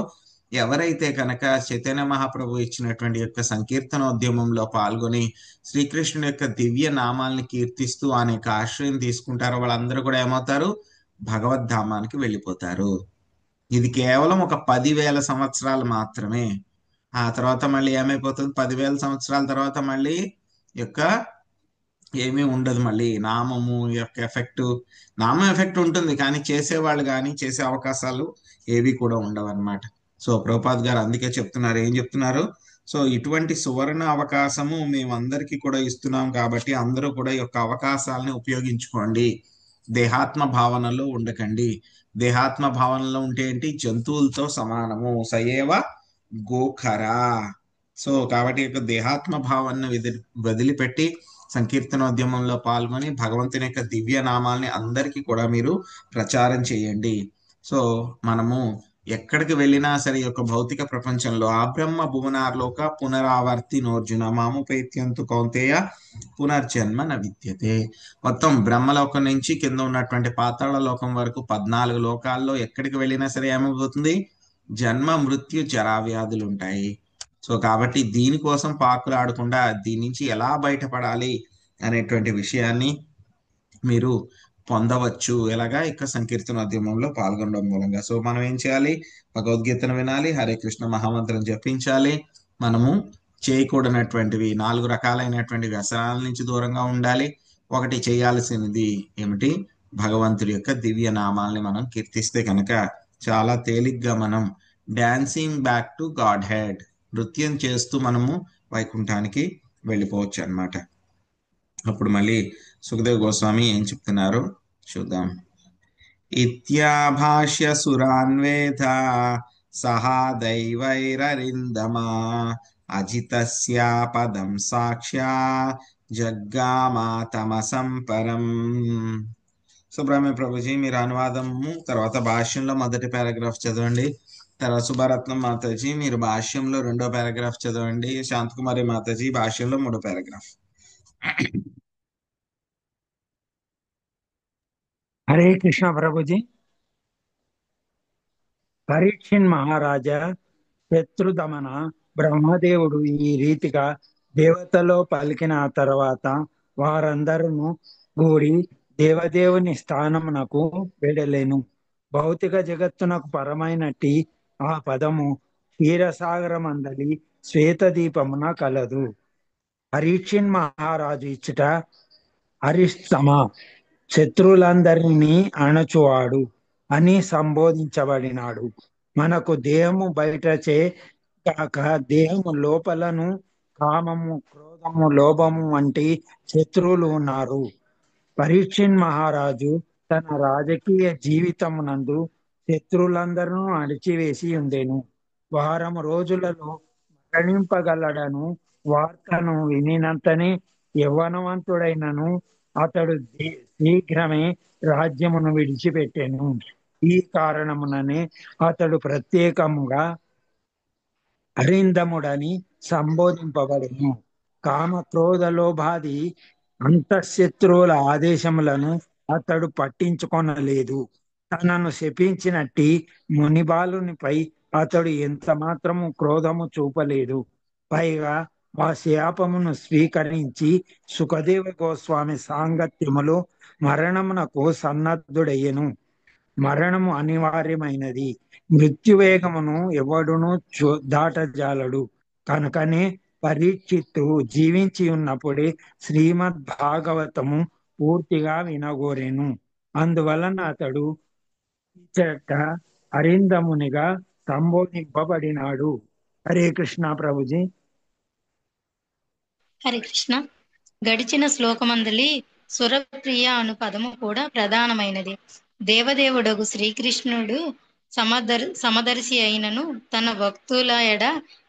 ఎవరైతే కనుక చైతన్య మహాప్రభు ఇచ్చినటువంటి యొక్క సంకీర్తనోద్యమంలో పాల్గొని శ్రీకృష్ణుడి యొక్క దివ్య నామాల్ని కీర్తిస్తూ అనేక ఆశ్రయం తీసుకుంటారో వాళ్ళందరూ కూడా ఏమవుతారు? భగవద్ధామానికి వెళ్ళిపోతారు. ఇది కేవలం ఒక 10,000 సంవత్సరాలు మాత్రమే. ఆ తర్వాత మళ్ళీ ఏమైపోతుంది? 10,000 సంవత్సరాల తర్వాత మళ్ళీ యొక్క ఏమీ ఉండదు. మళ్ళీ నామము యొక్క నామం ఎఫెక్ట్ ఉంటుంది కానీ చేసేవాళ్ళు కానీ చేసే అవకాశాలు ఏవి కూడా ఉండవు అన్నమాట. సో ప్రభుపాద్ గారు అందుకే చెప్తున్నారు, ఏం చెప్తున్నారు? సో ఇటువంటి సువర్ణ అవకాశము మేమందరికీ కూడా ఇస్తున్నాం కాబట్టి అందరూ కూడా ఈ యొక్క అవకాశాలని ఉపయోగించుకోండి. దేహాత్మ భావనలో ఉండకండి. దేహాత్మ భావనలో ఉంటే ఏంటి? జంతువులతో సమానము. సయేవ గోఖరా. సో కాబట్టి యొక్క దేహాత్మ భావనను వదిలిపెట్టి సంకీర్తనోద్యమంలో పాల్గొని భగవంతుని యొక్క దివ్య నామాల్ని అందరికీ కూడా మీరు ప్రచారం చేయండి. సో మనము ఎక్కడికి వెళ్ళినా సరే ఈ యొక్క భౌతిక ప్రపంచంలో ఆ బ్రహ్మ భువనార్లోక పునరావర్తినోర్జున మాముపైత్యంతు కౌంతేయ పునర్జన్మ న విద్యతే. మొత్తం బ్రహ్మలోకం నుంచి కింద ఉన్నటువంటి పాతాళ లోకం వరకు 14 లోకాల్లో ఎక్కడికి వెళ్ళినా సరే ఏమైపోతుంది, జన్మ మృత్యు జరా వ్యాధులు ఉంటాయి. సో కాబట్టి దీనికోసం పాకులాడకుండా దీని నుంచి ఎలా బయటపడాలి అనేటువంటి విషయాన్ని మీరు పొందవచ్చు ఎలాగా ఇక సంకీర్తనోద్యమంలో పాల్గొనడం మూలంగా. సో మనం ఏం చేయాలి, భగవద్గీతను వినాలి, హరే కృష్ణ మహామంత్రం జపించాలి. మనము చేయకూడనటువంటివి 4 రకాలైనటువంటి వ్యసనాల నుంచి దూరంగా ఉండాలి. ఒకటి చేయాల్సినది ఏమిటి, భగవంతుడి యొక్క దివ్య నామాల్ని మనం కీర్తిస్తే కనుక చాలా తేలిగ్గా మనం dancing back to God head, నృత్యం చేస్తూ మనము వైకుంఠానికి వెళ్ళిపోవచ్చు అన్నమాట. అప్పుడు మళ్ళీ సుఖదేవ్ గోస్వామి ఏం చెప్తున్నారు చూద్దాం. ఇత్యాభాష్య సురాన్వేద సహా దైవైరరిందమా అజితస్యా పదం సాక్ష్యా జగ్గామా తమసం పరం. సుబ్రహ్మణ్య ప్రభుజీ మీరు అనువాదము తర్వాత భాష్యంలో మొదటి పారాగ్రాఫ్ చదవండి. తర్వాత సుభారత్నం మాతాజీ మీరు భాష్యంలో 2వ పారాగ్రాఫ్ చదవండి. శాంతకుమారి మాతాజీ భాష్యంలో 3వ పారాగ్రాఫ్. హరే కృష్ణ ప్రభుజీ. పరీక్షిన్ మహారాజా శత్రుదమన బ్రహ్మదేవుడు ఈ రీతిగా దేవతలో పలికిన తర్వాత వారందరూ కూడి దేవదేవుని స్థానమునకు వెడలేను. భౌతిక జగత్తునకు పరమైనట్టి ఆ పదము క్షీరసాగరమందలి శ్వేతదీపమున కలదు. పరీక్షిన్ మహారాజు ఇచ్చుట అరిష్టమ శత్రువులందరినీ అణచువాడు అని సంబోధించబడినాడు. మనకు దేహము బయటచే కాక దేహము లోపలను కామము, క్రోధము, లోభము వంటి శత్రువులు ఉన్నారు. పరీక్షిన్ మహారాజు తన రాజకీయ జీవితమునందు శత్రువులందరూ అణిచివేసి ఉండెను. 1 రోజులలో మరణింపగలడను వార్తను వినినంతనే యవ్వనవంతుడైనను అతడు శీఘ్రమే రాజ్యమును విడిచిపెట్టెను. ఈ కారణముననే అతడు ప్రత్యేకముగా అరిందముడని సంబోధింపబడెను. కామ క్రోధ లోభాది అంతఃశత్రువుల ఆదేశములను అతడు పట్టించుకొనలేదు. తనను శపించినట్టి మునిబాలునిపై అతడు ఎంత మాత్రము క్రోధము చూపలేదు. పైగా ఆ శాపమును స్వీకరించి సుఖదేవ గోస్వామి సాంగత్యములో మరణమునకు సన్నద్ధుడయ్యెను. మరణము అనివార్యమైనది. మృత్యువేగమును ఎవడును దాటజాలడు. కనుకనే పరీక్షిత్తు జీవించి ఉన్నప్పుడే శ్రీమద్ భాగవతము పూర్తిగా వినగోరెను. అందువలన అతడు ఇచ్చట అరిందమునిగా సంబోధింపబడినాడు. హరే కృష్ణ ప్రభుజీ. హరే కృష్ణ. గడిచిన శ్లోకమందలి సురప్రియ అను పదము కూడా ప్రధానమైనది. దేవదేవుడగు శ్రీకృష్ణుడు సమదర్శి అయినను తన భక్తుల ఎడ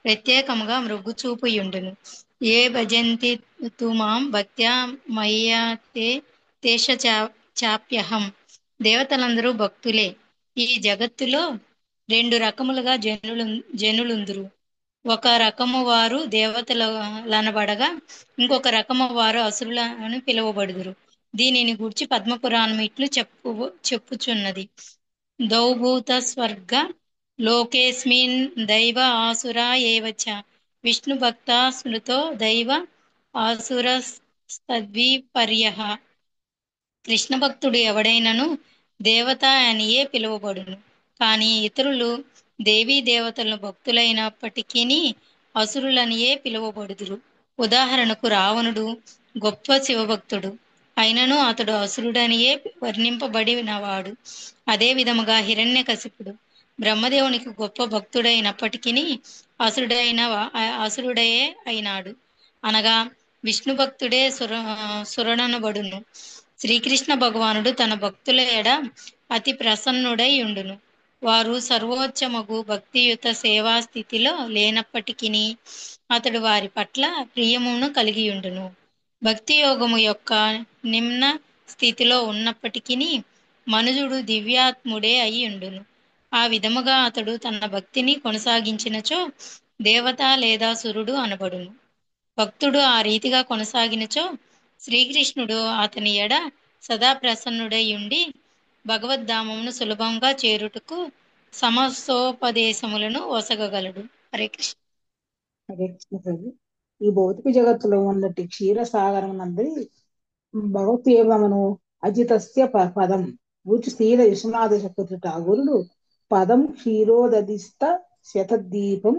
ప్రత్యేకముగా మృగ్గుచూపుయుండును. ఏ భజంతి తుమాం భక్త్యా మయ్యా తేష చాప్యహం. దేవతలందరూ భక్తులే. ఈ జగత్తులో 2 రకములుగా జనులుందురు. ఒక రకము వారు దేవతలనబడగా ఇంకొక రకము వారు అసురులని పిలువబడుదురు. దీనిని గూర్చి పద్మపురాణం ఇట్లు చెప్పుచున్నది. దౌభూత స్వర్గ లోకేస్మిన్ దైవ ఆసురా ఏవచ విష్ణు భక్త స్మృతో దైవ ఆసురస్తద్విపర్యః. కృష్ణ భక్తుడు ఎవడైనను దేవత అనియే పిలువబడును. కానీ ఇతరులు దేవీ దేవతలను భక్తులైనప్పటికీ అసురులనియే పిలువబడుదురు. ఉదాహరణకు రావణుడు గొప్ప శివభక్తుడు అయినను అతడు అసురుడనియే వర్ణింపబడినవాడు. అదే విధముగా హిరణ్యకశిపుడు బ్రహ్మదేవునికి గొప్ప భక్తుడైనప్పటికీ అసురుడే అయినాడు. అనగా విష్ణు భక్తుడే సురనబడును. శ్రీకృష్ణ భగవానుడు తన భక్తుల ఎడ అతి ప్రసన్నుడై ఉండును. వారు సర్వోచ్చమగు భక్తియుత సేవా స్థితిలో లేనప్పటికీ అతడు వారి పట్ల ప్రియమును కలిగి ఉండును. భక్తి యోగము యొక్క నిమ్న స్థితిలో ఉన్నప్పటికీ మనుజుడు దివ్యాత్ముడే అయి ఉండును. ఆ విధముగా అతడు తన భక్తిని కొనసాగించినచో దేవత లేదా సురుడు అనబడును. భక్తుడు ఆ రీతిగా కొనసాగినచో శ్రీకృష్ణుడు అతని ఎడ సదా ప్రసన్నుడై ఉండి భగవద్ధామమును సులభంగా చేరుటకు సమస్తోపదేశములను ఒసగగలడు. హరే కృష్ణ. హరే కృష్ణ ప్రభు. ఈ భౌతిక జగత్తులో ఉన్నట్టు క్షీరసాగరం నందరి భగవద్గీతమును అజితస్య పదం ఊచి స్థీర విశ్వనాథ చక్రవర్తి ఠాగూరుడు పదం క్షీరోదధిస్థ శ్వేతద్వీపం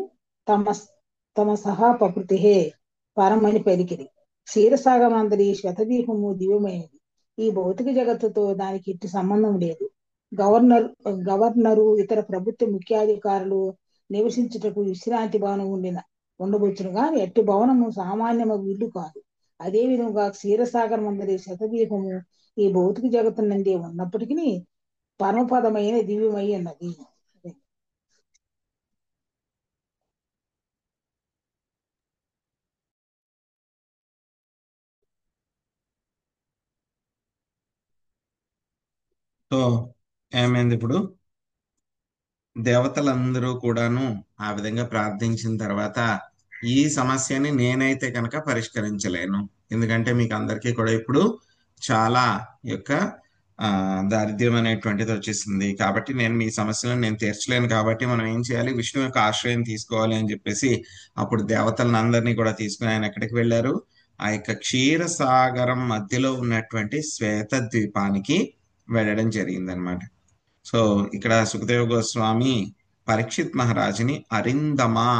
తమసహ ప్రకృతి పరమని పలికిరి. క్షీరసాగరమందరి శ్వేతదీపము దివ్యమైనది. ఈ భౌతిక జగత్తుతో దానికి ఇట్టి సంబంధం లేదు. గవర్నరు ఇతర ప్రభుత్వ ముఖ్యాధికారులు నివసించుటకు విశ్రాంతి భవనం ఉండవచ్చును గాని ఎట్టి భవనము సామాన్యము ఇల్లు కాదు. అదే విధంగా క్షీరసాగరం అందరి శతదీపము ఈ భౌతిక జగత్తు నుండి ఉన్నప్పటికీ పరమపదమైన దివ్యమై అన్నది. సో ఏమైంది ఇప్పుడు? దేవతలందరూ కూడాను ఆ విధంగా ప్రార్థించిన తర్వాత ఈ సమస్యని నేనైతే కనుక పరిష్కరించలేను, ఎందుకంటే మీకు అందరికీ కూడా ఇప్పుడు చాలా యొక్క దారిద్ర్యం అనేటువంటిది వచ్చేసింది, కాబట్టి నేను మీ సమస్యలను నేను తీర్చలేను. కాబట్టి మనం ఏం చేయాలి? విష్ణు యొక్క ఆశ్రయం తీసుకోవాలి అని చెప్పేసి అప్పుడు దేవతలను అందరినీ కూడా తీసుకుని ఆయన ఎక్కడికి వెళ్ళారు? ఆ యొక్క క్షీరసాగరం మధ్యలో ఉన్నటువంటి శ్వేత ద్వీపానికి వెళ్ళడం జరిగిందనమాట. సో ఇక్కడ సుఖదేవ గోస్వామి పరీక్షిత్ మహారాజుని అరిందమా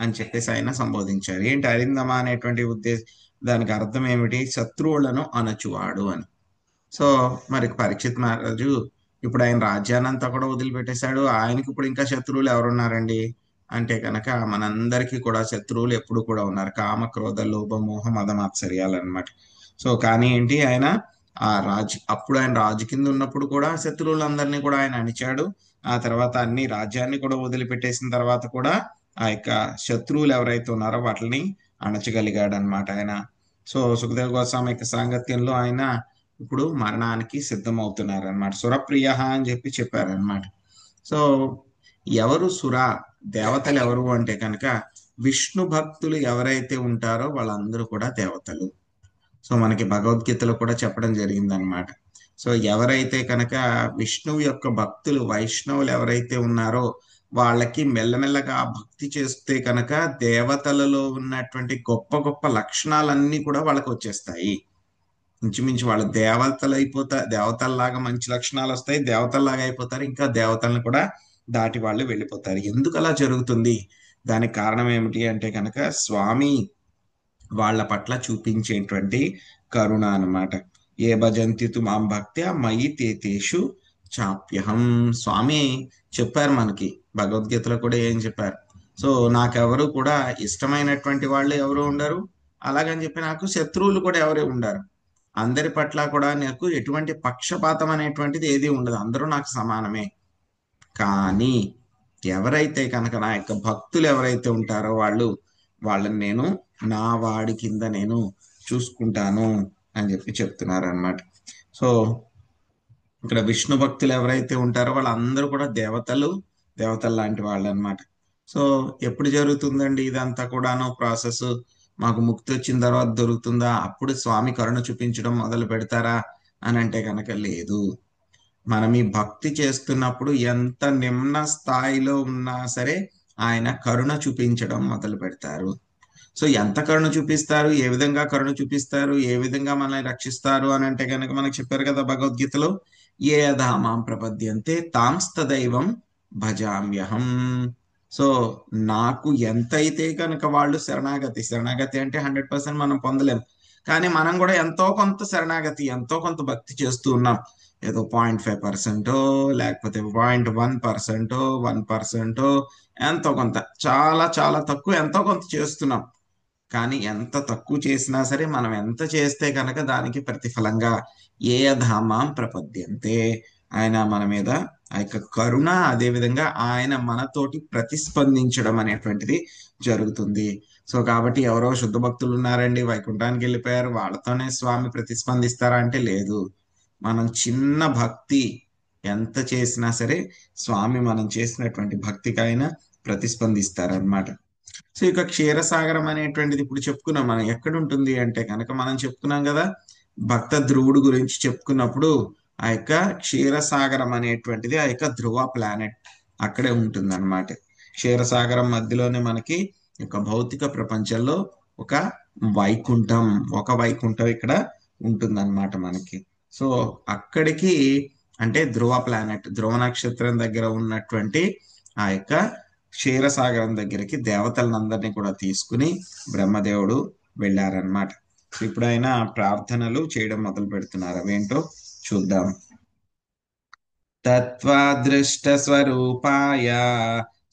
అని చెప్పేసి ఆయన సంబోధించారు. ఏంటి అరిందమా అనేటువంటి దానికి అర్థం ఏమిటి? శత్రువులను అణచువాడు అని. సో మరి పరీక్షిత్ మహారాజు ఇప్పుడు ఆయన రాజ్యాన్నంతా కూడా వదిలిపెట్టేశాడు. ఆయనకి ఇప్పుడు ఇంకా శత్రువులు ఎవరున్నారండి అంటే కనుక మనందరికీ కూడా శత్రువులు ఎప్పుడు కూడా ఉన్నారు. కామ, క్రోధ, లోభ, మోహ, మద, మాత్సర్యాలు అనమాట. సో కానీ ఏంటి, ఆయన అప్పుడు ఆయన రాజు కింద ఉన్నప్పుడు కూడా శత్రువులందరినీ కూడా ఆయన అణిచాడు. ఆ తర్వాత అన్ని రాజ్యాన్ని కూడా వదిలిపెట్టేసిన తర్వాత కూడా ఆ యొక్క శత్రువులు ఎవరైతే ఉన్నారో వాటిని అణచగలిగాడు అనమాట ఆయన. సో సుఖదేవ గోస్వామి యొక్క సాంగత్యంలో ఆయన ఇప్పుడు మరణానికి సిద్ధమవుతున్నారు అనమాట. సురప్రియ అని చెప్పారనమాట. సో ఎవరు దేవతలు ఎవరు అంటే కనుక విష్ణు భక్తులు ఎవరైతే ఉంటారో వాళ్ళందరూ కూడా దేవతలు. సో మనకి భగవద్గీతలో కూడా చెప్పడం జరిగింది అనమాట. సో ఎవరైతే కనుక విష్ణువు యొక్క భక్తులు, వైష్ణవులు ఎవరైతే ఉన్నారో వాళ్ళకి మెల్లమెల్లగా భక్తి చేస్తే కనుక దేవతలలో ఉన్నటువంటి గొప్ప గొప్ప లక్షణాలన్నీ కూడా వాళ్ళకి వచ్చేస్తాయి. ఇంచుమించు వాళ్ళు దేవతల్లాగా మంచి లక్షణాలు వస్తాయి, దేవతల్లాగా అయిపోతారు, ఇంకా దేవతలను కూడా దాటి వాళ్ళు వెళ్ళిపోతారు. ఎందుకు అలా జరుగుతుంది? దానికి కారణం ఏమిటి అంటే కనుక స్వామి వాళ్ళ పట్ల చూపించేటువంటి కరుణ అన్నమాట. ఏ భజంతి తు మాం భక్త్యా మయి తేషు చాప్యహం. స్వామి చెప్పారు మనకి భగవద్గీతలో కూడా ఏం చెప్పారు? సో నాకెవరు కూడా ఇష్టమైనటువంటి వాళ్ళు ఎవరు ఉండరు, అలాగని చెప్పి నాకు శత్రువులు కూడా ఎవరు ఉండరు. అందరి పట్ల కూడా నాకు ఎటువంటి పక్షపాతం అనేటువంటిది ఏది ఉండదు, అందరూ నాకు సమానమే. కానీ ఎవరైతే కనుక నా యొక్క భక్తులు ఎవరైతే ఉంటారో వాళ్ళని నేను నా వాడి కింద నేను చూసుకుంటాను అని చెప్తున్నారు అనమాట. సో ఇక్కడ విష్ణు భక్తులు ఎవరైతే ఉంటారో వాళ్ళందరూ కూడా దేవతలు లాంటి వాళ్ళు అనమాట. సో ఎప్పుడు జరుగుతుందండి ఇదంతా కూడాను ప్రాసెస్? మాకు ముక్తి వచ్చిన తర్వాత దొరుకుతుందా? అప్పుడు స్వామి కరుణ చూపించడం మొదలు పెడతారా అని అంటే కనుక లేదు. మనం ఈ భక్తి చేస్తున్నప్పుడు ఎంత నిమ్న స్థాయిలో ఉన్నా సరే ఆయన కరుణ చూపించడం మొదలు పెడతారు. సో ఎంత కరుణ చూపిస్తారు, ఏ విధంగా కరుణ చూపిస్తారు, ఏ విధంగా మనల్ని రక్షిస్తారు అని అంటే కనుక మనకు చెప్పారు కదా భగవద్గీతలో, ఏ యథామాం ప్రపద్యంతే తాంస్తదైవం భజామ్యహం. సో నాకు ఎంతైతే కనుక వాళ్ళు శరణాగతి అంటే 100% మనం పొందలేం, కానీ మనం కూడా ఎంతో కొంత శరణాగతి, ఎంతో కొంత భక్తి చేస్తూ ఉన్నాం. ఏదో 0.5% లేకపోతే 0.1%, 1%, ఎంతో కొంత, చాలా చాలా తక్కువ ఎంతో కొంత చేస్తున్నాం. కానీ ఎంత తక్కువ చేసినా సరే మనం ఎంత చేస్తే కనుక దానికి ప్రతిఫలంగా ఏ ధామాం ప్రపద్యంతే, ఆయన మన మీద ఆ యొక్క కరుణ, అదే విధంగా ఆయన మనతోటి ప్రతిస్పందించడం అనేటువంటిది జరుగుతుంది. సో కాబట్టి ఎవరో శుద్ధ భక్తులు ఉన్నారండి వైకుంఠానికి వెళ్ళిపోయారు వాళ్ళతోనే స్వామి ప్రతిస్పందిస్తారా అంటే లేదు. మనం చిన్న భక్తి ఎంత చేసినా సరే స్వామి మనం చేసినటువంటి భక్తికైనా ప్రతిస్పందిస్తారనమాట. సో ఇక క్షీరసాగరం అనేటువంటిది ఇప్పుడు చెప్పుకున్నాం మనం ఎక్కడ ఉంటుంది అంటే కనుక మనం చెప్పుకున్నాం కదా భక్త ధ్రువుడు గురించి చెప్పుకున్నప్పుడు ఆ యొక్క క్షీరసాగరం అనేటువంటిది ఆ యొక్క ధ్రువ ప్లానెట్ అక్కడే ఉంటుంది అనమాట. క్షీరసాగరం మధ్యలోనే మనకి ఈ యొక్క భౌతిక ప్రపంచంలో ఒక వైకుంఠం ఒక వైకుంఠం ఇక్కడ ఉంటుందన్నమాట మనకి. సో అక్కడికి అంటే ధ్రువ ప్లానెట్ ధ్రువ నక్షత్రం దగ్గర ఉన్నటువంటి ఆ యొక్క క్షీరసాగరం దగ్గరికి దేవతలందరినీ కూడా తీసుకుని బ్రహ్మదేవుడు వెళ్ళారనమాట. సో ఇప్పుడు ఆయన ప్రార్థనలు చేయడం మొదలు పెడుతున్నారు. అవేంటో చూద్దాం. తత్వాదృష్ట స్వరూపాయ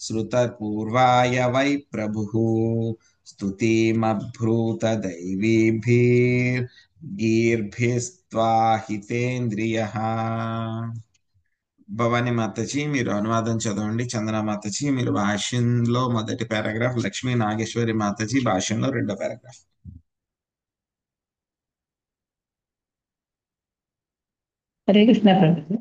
శ్రుతపూర్వాయ వై ప్రభుః స్తుతిమభ్రూత దైవీభిర్గీర్భిస్త్వాహితేంద్రియ. భవానీ మాతాజీ మీరు అనువాదం చదవండి. చందన మాతాజీ మీరు భాష్యంలో మొదటి పారాగ్రాఫ్, లక్ష్మీ నాగేశ్వరి మాతాజీ భాష్యంలో రెండో పారాగ్రాఫ్. హరే కృష్ణ ప్రభుజీ.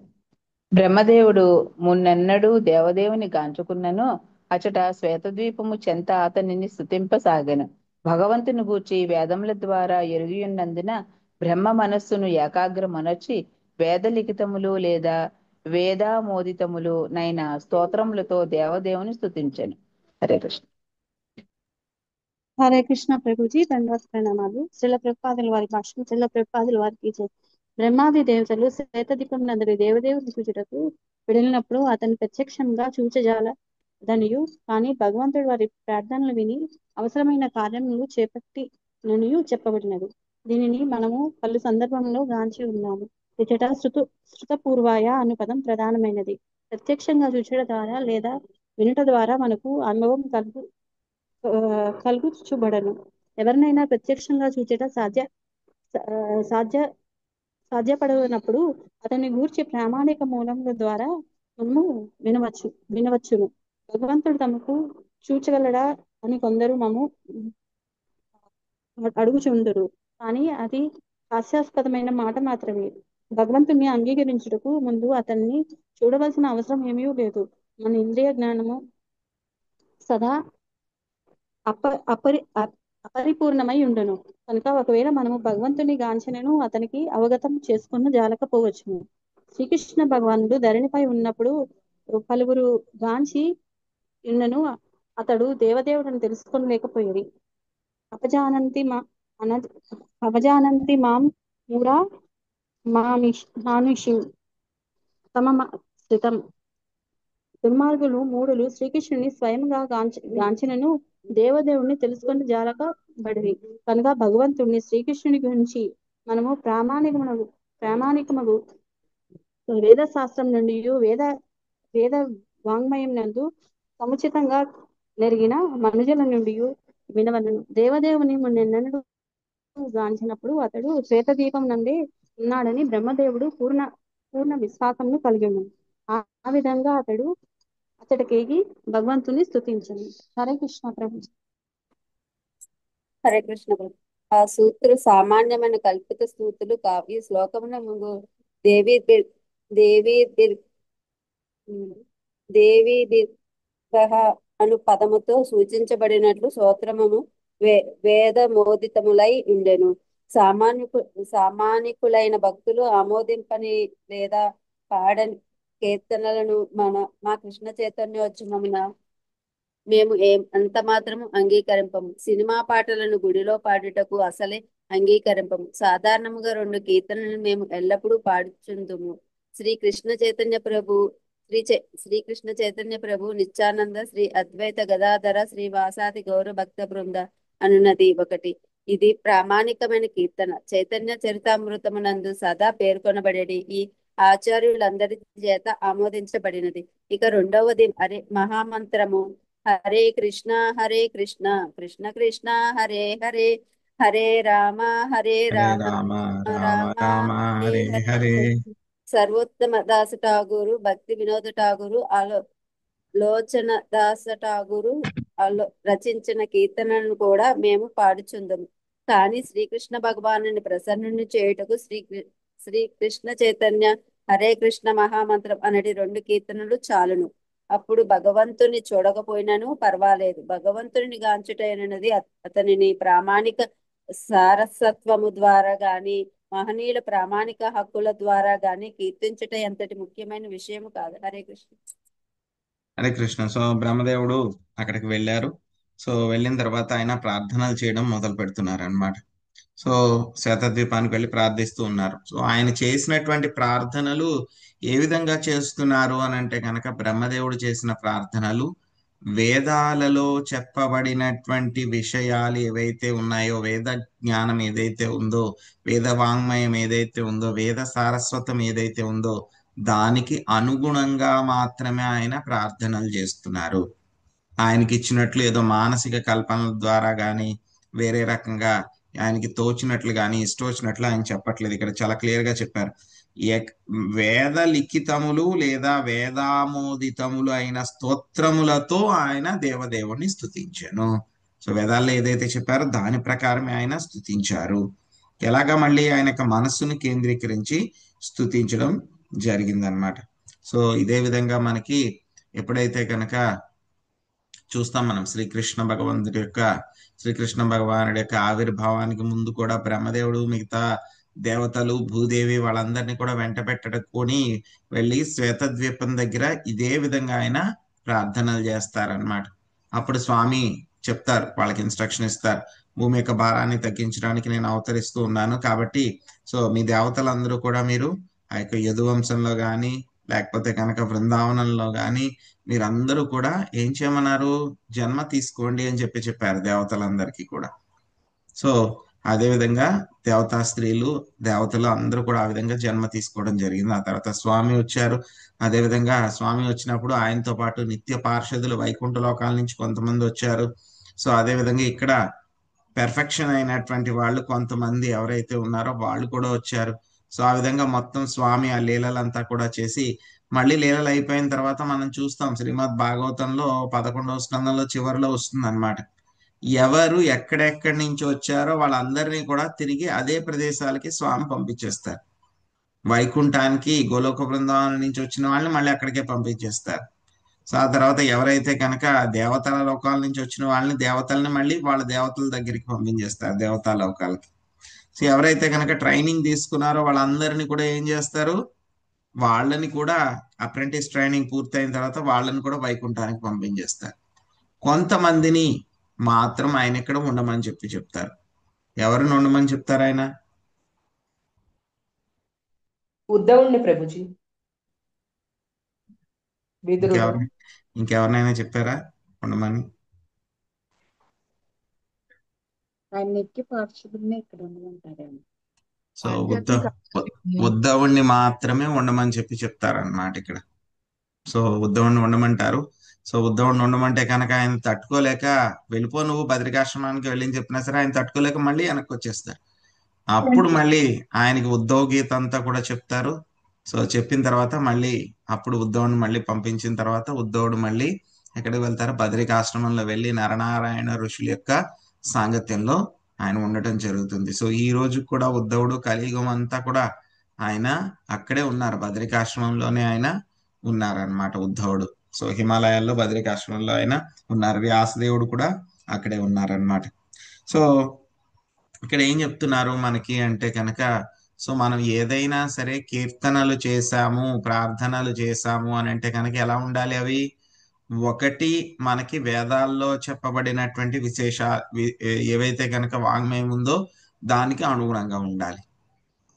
బ్రహ్మదేవుడు మున్నెన్నడూ దేవదేవుని గాంచుకున్నను అచట శ్వేతద్వీపము చెంత అతనిని స్తుతింపసాగెను. భగవంతుని గూర్చి వేదముల ద్వారా ఎరిగియున్నందున బ్రహ్మ మనస్సును ఏకాగ్రమనర్చి వేద లిఖితములు లేదా వేదామోదితములు నైన స్తోత్రములతో దేవదేవుని స్తుతించెను. హరే కృష్ణ. హరే కృష్ణ ప్రభుజీ, దండవత్ ప్రణామాలు. శ్రీల ప్రభుపాదుల వారి భాషను శ్రీల ప్రభుపాదుల వారికి జై. బ్రహ్మాది దేవతలు శ్వేతదీపం నందరి దేవదేవుని చూచుటకు వెళ్ళినప్పుడు అతని ప్రత్యక్షంగా చూచజాలదనియు కానీ భగవంతుడు వారి ప్రార్థనలు విని అవసరమైన కార్యములు చేపట్టి ననియు చెప్పబడినది. దీనిని మనము పలు సందర్భంలో గాంచి ఉన్నాము. ఇచట శృతపూర్వాయ అను పదం ప్రధానమైనది. ప్రత్యక్షంగా చూచట ద్వారా లేదా వినుట ద్వారా మనకు అనుభవం కలుగుచుబడను. ఎవరినైనా ప్రత్యక్షంగా చూచట సాధ్యపడనప్పుడు అతని గూర్చి ప్రామాణిక మూలముల ద్వారా మనము వినవచ్చును. భగవంతుడు తమకు చూచగలడా అని కొందరు మము అడుగుచుందురు. కానీ అది హాస్యాస్పదమైన మాట మాత్రమే. భగవంతుని అంగీకరించుటకు ముందు అతన్ని చూడవలసిన అవసరం ఏమీ లేదు. మన ఇంద్రియ జ్ఞానము సదా అపరిపూర్ణమై ఉండును కనుక ఒకవేళ మనము భగవంతుని గాంచనను అతనికి అవగతం చేసుకున్న జాలకపోవచ్చును. శ్రీకృష్ణ భగవానుడు ధరణిపై ఉన్నప్పుడు పలువురు గాంచి ఉన్నను అతడు దేవదేవుడని తెలుసుకోలేకపోయేది. అవజానంతి మాం మూఢా మానుషిం తమ స్థితం. దుర్మార్గులు మూఢులు శ్రీకృష్ణుని స్వయంగా గాంచినను దేవదేవుణ్ణి తెలుసుకొని జాలకబడిరి కనుక భగవంతుణ్ణి శ్రీకృష్ణుని గురించి మనము ప్రామాణికమగు వేద శాస్త్రం నుండి వేద వాంగ్మయం నందు సముచితంగా నెరిగిన మనుజుల నుండి వినవలను. దేవదేవుని మున్నెన్నడూ గాంచినప్పుడు అతడు శ్వేతదీపం నందే ఉన్నాడని బ్రహ్మదేవుడు పూర్ణ విశ్వాసంను కలిగి ఉన్నాడు. ఆ విధంగా అతడికి భగవంతుని స్తుతించను. హరే కృష్ణ ప్రభు. హరే కృష్ణ ప్రభు. ఆ సూత్రులు సామాన్యమైన కల్పిత స్తూతులు కావు. ఈ శ్లోకమున ముందు దేవి అను పదముతో సూచించబడినట్లు స్తోత్రమును వేదమోదితములై ఉండెను. సామాన్యకులైన భక్తులు ఆమోదింపని లేదా పాడని కీర్తనలను మా కృష్ణ చైతన్యోత్సవమున మేము అంత మాత్రము అంగీకరింపము. సినిమా పాటలను గుడిలో పాడుటకు అసలే అంగీకరింపము. సాధారణముగా 2 కీర్తనలను మేము ఎల్లప్పుడూ పాడుచుందుము. శ్రీకృష్ణ చైతన్య ప్రభు నిత్యానంద శ్రీ అద్వైత గదాధర శ్రీవాసాది గౌర భక్త బృంద అనున్నది ఒకటి. ఇది ప్రామాణికమైన కీర్తన. చైతన్య చరితామృతమునందు సదా పేర్కొనబడేది ఈ ఆచార్యులందరి చేత ఆమోదించబడినది. ఇక రెండవది మహామంత్రము హరే కృష్ణ కృష్ణ కృష్ణ హరే హరే హరే రామ హరే రామ రామ రామ హరే హరే. సర్వోత్తమ దాస ఠాగూరు, భక్తి వినోద ఠాగూరు, లోచన దాస ఠాగూరు రచించిన కీర్తనలను కూడా మేము పాడుచుందము. కానీ శ్రీకృష్ణ భగవాను ప్రసన్నుని చేయుటకు శ్రీ కృష్ణ చైతన్య హరే కృష్ణ మహామంత్రం అనేది 2 కీర్తనలు చాలును. అప్పుడు భగవంతుని చూడకపోయినను పర్వాలేదు. భగవంతుని గాంచుటైనది అతనిని ప్రామాణిక సారసత్వము ద్వారా గాని మహనీయుల ప్రామాణిక హక్కుల ద్వారా గాని కీర్తించుట ఎంతటి ముఖ్యమైన విషయము కాదు. హరే కృష్ణ. హరే కృష్ణ. సో బ్రహ్మదేవుడు అక్కడికి వెళ్ళారు. సో వెళ్ళిన తర్వాత ఆయన ప్రార్థనలు చేయడం మొదలు పెడుతున్నారు అన్నమాట. సో శతద్వీపానికి వెళ్ళి ప్రార్థిస్తూ ఉన్నారు. సో ఆయన చేసినటువంటి ప్రార్థనలు ఏ విధంగా చేస్తున్నారు అని అంటే కనుక, బ్రహ్మదేవుడు చేసిన ప్రార్థనలు వేదాలలో చెప్పబడినటువంటి విషయాలు ఏవైతే ఉన్నాయో, వేద జ్ఞానం ఏదైతే ఉందో, వేద వాంగ్మయం ఏదైతే ఉందో, వేద సారస్వతం ఏదైతే ఉందో దానికి అనుగుణంగా మాత్రమే ఆయన ప్రార్థనలు చేస్తున్నారు. ఆయనకి ఇచ్చినట్లు ఏదో మానసిక కల్పనల ద్వారా కానీ వేరే రకంగా ఆయనకి తోచినట్లు కానీ ఇష్టం వచ్చినట్లు ఆయన చెప్పట్లేదు. ఇక్కడ చాలా క్లియర్ గా చెప్పారు. వేద లిఖితములు లేదా వేదామోదితములు అయిన స్తోత్రములతో ఆయన దేవదేవుని స్తుతించాను. సో వేదాల్లో ఏదైతే చెప్పారో దాని ప్రకారమే ఆయన స్తుతించారు. ఎలాగా మళ్ళీ ఆయన యొక్క మనస్సును కేంద్రీకరించి స్తుతించడం జరిగిందనమాట. సో ఇదే విధంగా మనకి ఎప్పుడైతే కనుక చూస్తాం మనం శ్రీకృష్ణ భగవానుడి యొక్క ఆవిర్భావానికి ముందు కూడా బ్రహ్మదేవుడు మిగతా దేవతలు భూదేవి వాళ్ళందరినీ కూడా వెంట పెట్టుకొని వెళ్ళి శ్వేతద్వీపం దగ్గర ఇదే విధంగా ఆయన ప్రార్థనలు చేస్తారనమాట. అప్పుడు స్వామి చెప్తారు, వాళ్ళకి ఇన్స్ట్రక్షన్ ఇస్తారు, భూమి యొక్క భారాన్ని తగ్గించడానికి నేను అవతరిస్తూ ఉన్నాను కాబట్టి సో మీ దేవతలందరూ కూడా మీరు ఆ యొక్క యదువంశంలో కానీ లేకపోతే కనుక బృందావనంలో కానీ మీరందరూ కూడా ఏం చేయమన్నారు, జన్మ తీసుకోండి అని చెప్పారు దేవతలందరికీ కూడా. సో అదే విధంగా దేవతా స్త్రీలు దేవతలు అందరూ కూడా ఆ విధంగా జన్మ తీసుకోవడం జరిగింది. ఆ తర్వాత స్వామి వచ్చారు. అదే విధంగా స్వామి వచ్చినప్పుడు ఆయనతో పాటు నిత్య పార్షదులు వైకుంఠ లోకాల నుంచి కొంతమంది వచ్చారు. సో అదే విధంగా ఇక్కడ పెర్ఫెక్షన్ అయినటువంటి వాళ్ళు కొంతమంది ఎవరైతే ఉన్నారో వాళ్ళు కూడా వచ్చారు. సో ఆ విధంగా మొత్తం స్వామి ఆ లీలలంతా కూడా చేసి మళ్ళీ లీలలు అయిపోయిన తర్వాత మనం చూస్తాం శ్రీమద్ భాగవతంలో 11వ స్కందంలో చివరిలో వస్తుంది అనమాట. ఎవరు ఎక్కడెక్కడి నుంచి వచ్చారో వాళ్ళందరినీ కూడా తిరిగి అదే ప్రదేశాలకి స్వామి పంపించేస్తారు. వైకుంఠానికి గోలోక బృందావనం నుంచి వచ్చిన వాళ్ళని మళ్ళీ అక్కడికే పంపించేస్తారు. సో ఆ తర్వాత ఎవరైతే కనుక దేవతల లోకాల నుంచి వచ్చిన వాళ్ళని దేవతల్ని మళ్ళీ వాళ్ళ దేవతల దగ్గరికి పంపించేస్తారు దేవతా లోకాలకి. సో ఎవరైతే కనుక ట్రైనింగ్ తీసుకున్నారో వాళ్ళందరినీ కూడా ఏం చేస్తారు, వాళ్ళని కూడా అప్రెంటిస్ ట్రైనింగ్ పూర్తయిన తర్వాత వాళ్ళని కూడా వైకుంఠానికి పంపించేస్తారు. కొంతమందిని మాత్రం ఆయన ఇక్కడ ఉండమని చెప్తారు. ఎవరిని ఉండమని చెప్తారు ఆయన? ఉద్ధవుణ్ణి ప్రభుజీ. ఇంకెవరినైనా చెప్పారా ఉండమని? ఆయన నిత్య పార్షదుల్ని ఇక్కడ ఉండమంటారేమో. సో ఉద్ధవుణ్ణి మాత్రమే ఉండమని చెప్తారన్నమాట ఇక్కడ. సో ఉద్ధవుణ్ణి ఉండమంటారు. సో ఉద్ధవుణ్ణి ఉండమంటే కనుక ఆయన తట్టుకోలేక వెళ్ళిపో నువ్వు బద్రికాశ్రమానికి వెళ్ళి చెప్పినా సరే ఆయన తట్టుకోలేక మళ్ళీ వెనక్కి వచ్చేస్తారు. అప్పుడు మళ్ళీ ఆయనకి ఉద్ధవ్ గీత అంతా కూడా చెప్తారు. సో చెప్పిన తర్వాత మళ్ళీ అప్పుడు ఉద్ధవుని మళ్ళీ పంపించిన తర్వాత ఉద్ధవుడు మళ్ళీ ఎక్కడికి వెళ్తారు, బద్రికాశ్రమంలో వెళ్ళి నరనారాయణ ఋషుల యొక్క సాంగత్యంలో ఆయన ఉండటం జరుగుతుంది. సో ఈ రోజు కూడా ఉద్ధవుడు కలియుగం అంతా కూడా ఆయన అక్కడే ఉన్నారు, బద్రికాశ్రమంలోనే ఆయన ఉన్నారనమాట ఉద్ధవుడు. సో హిమాలయాల్లో బద్రికాశ్రమంలో ఆయన ఉన్నారు. వ్యాసదేవుడు కూడా అక్కడే ఉన్నారనమాట. సో ఇక్కడ ఏం చెప్తున్నారు మనకి అంటే కనుక, సో మనం ఏదైనా సరే కీర్తనలు చేశాము ప్రార్థనలు చేశాము అని అంటే కనుక ఎలా ఉండాలి అవి? ఒకటి మనకి వేదాల్లో చెప్పబడినటువంటి ఏవైతే కనుక వాంగ్మయం ఉందో దానికి అనుగుణంగా ఉండాలి.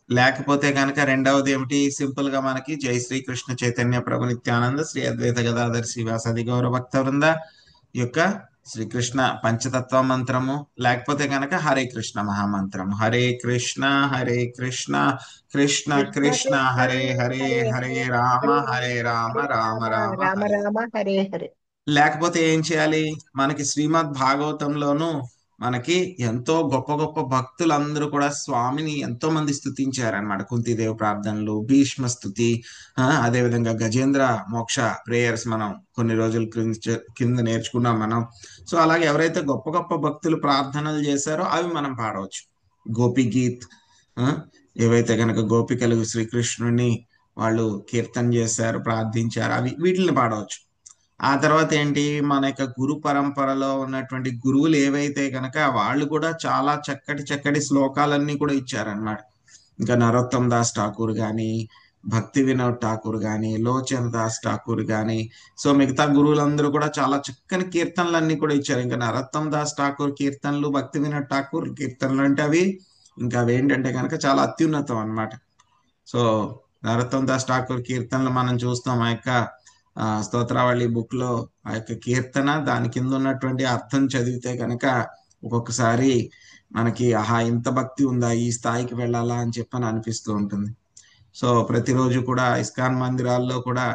లేకపోతే కనుక రెండవది ఏమిటి, సింపుల్ గా మనకి జై శ్రీకృష్ణ చైతన్య ప్రభు నిత్యానంద శ్రీ అద్వైత గదాధర్ శ్రీవాసాది గౌరవ భక్త వృంద యొక్క శ్రీకృష్ణ పంచతత్వ మంత్రము, లేకపోతే కనుక హరే కృష్ణ మహామంత్రము. హరే కృష్ణ కృష్ణ కృష్ణ హరే హరే హరే రామ రామ రామ రామ హరే హరే. లేకపోతే ఏం చేయాలి, మనకి శ్రీమద్ భాగవతంలోను మనకి ఎంతో గొప్ప గొప్ప భక్తులందరూ కూడా స్వామిని ఎంతో మంది స్తుతించారనమాట. కుంతిదేవి ప్రార్థనలు, భీష్మ స్తుతి, అదే విధంగా గజేంద్ర మోక్ష ప్రేయర్స్ మనం కొన్ని రోజుల కింద నేర్చుకున్నాం మనం. సో అలాగే ఎవరైతే గొప్ప గొప్ప భక్తులు ప్రార్థనలు చేశారో అవి మనం పాడవచ్చు. గోపి గీత్, ఏవైతే కనుక గోపికలు శ్రీకృష్ణుని వాళ్ళు కీర్తన చేశారు, ప్రార్థించారు, అవి వీటిని పాడవచ్చు. ఆ తర్వాత ఏంటి, మన యొక్క గురు పరంపరలో ఉన్నటువంటి గురువులు ఏవైతే కనుక వాళ్ళు కూడా చాలా చక్కటి చక్కటి శ్లోకాలన్నీ కూడా ఇచ్చారన్నమాట. ఇంకా నరోత్తమ్ దాస్ ఠాకూర్ కానీ, భక్తి వినోద్ ఠాకూర్ కానీ, లోచన్ దాస్ ఠాకూర్ కానీ, సో మిగతా గురువులందరూ కూడా చాలా చక్కని కీర్తనలన్నీ కూడా ఇచ్చారు. ఇంకా నరోత్తమ్ దాస్ ఠాకూర్ కీర్తనలు, భక్తి వినోద్ ఠాకూర్ కీర్తనలు అంటే అవి ఏంటంటే కనుక చాలా అత్యున్నతం అన్నమాట. సో నరోత్తమ్ దాస్ ఠాకూర్ కీర్తనలు మనం చూస్తాం, ఆ యొక్క స్తోత్రావళి బుక్ లో ఆ యొక్క కీర్తన దాని కింద ఉన్నటువంటి అర్థం చదివితే కనుక ఒక్కొక్కసారి మనకి ఆహా ఇంత భక్తి ఉందా, ఈ స్థాయికి వెళ్ళాలా అని చెప్పని అనిపిస్తూ ఉంటుంది. సో ప్రతిరోజు కూడా ఇస్కాన్ మందిరాల్లో కూడా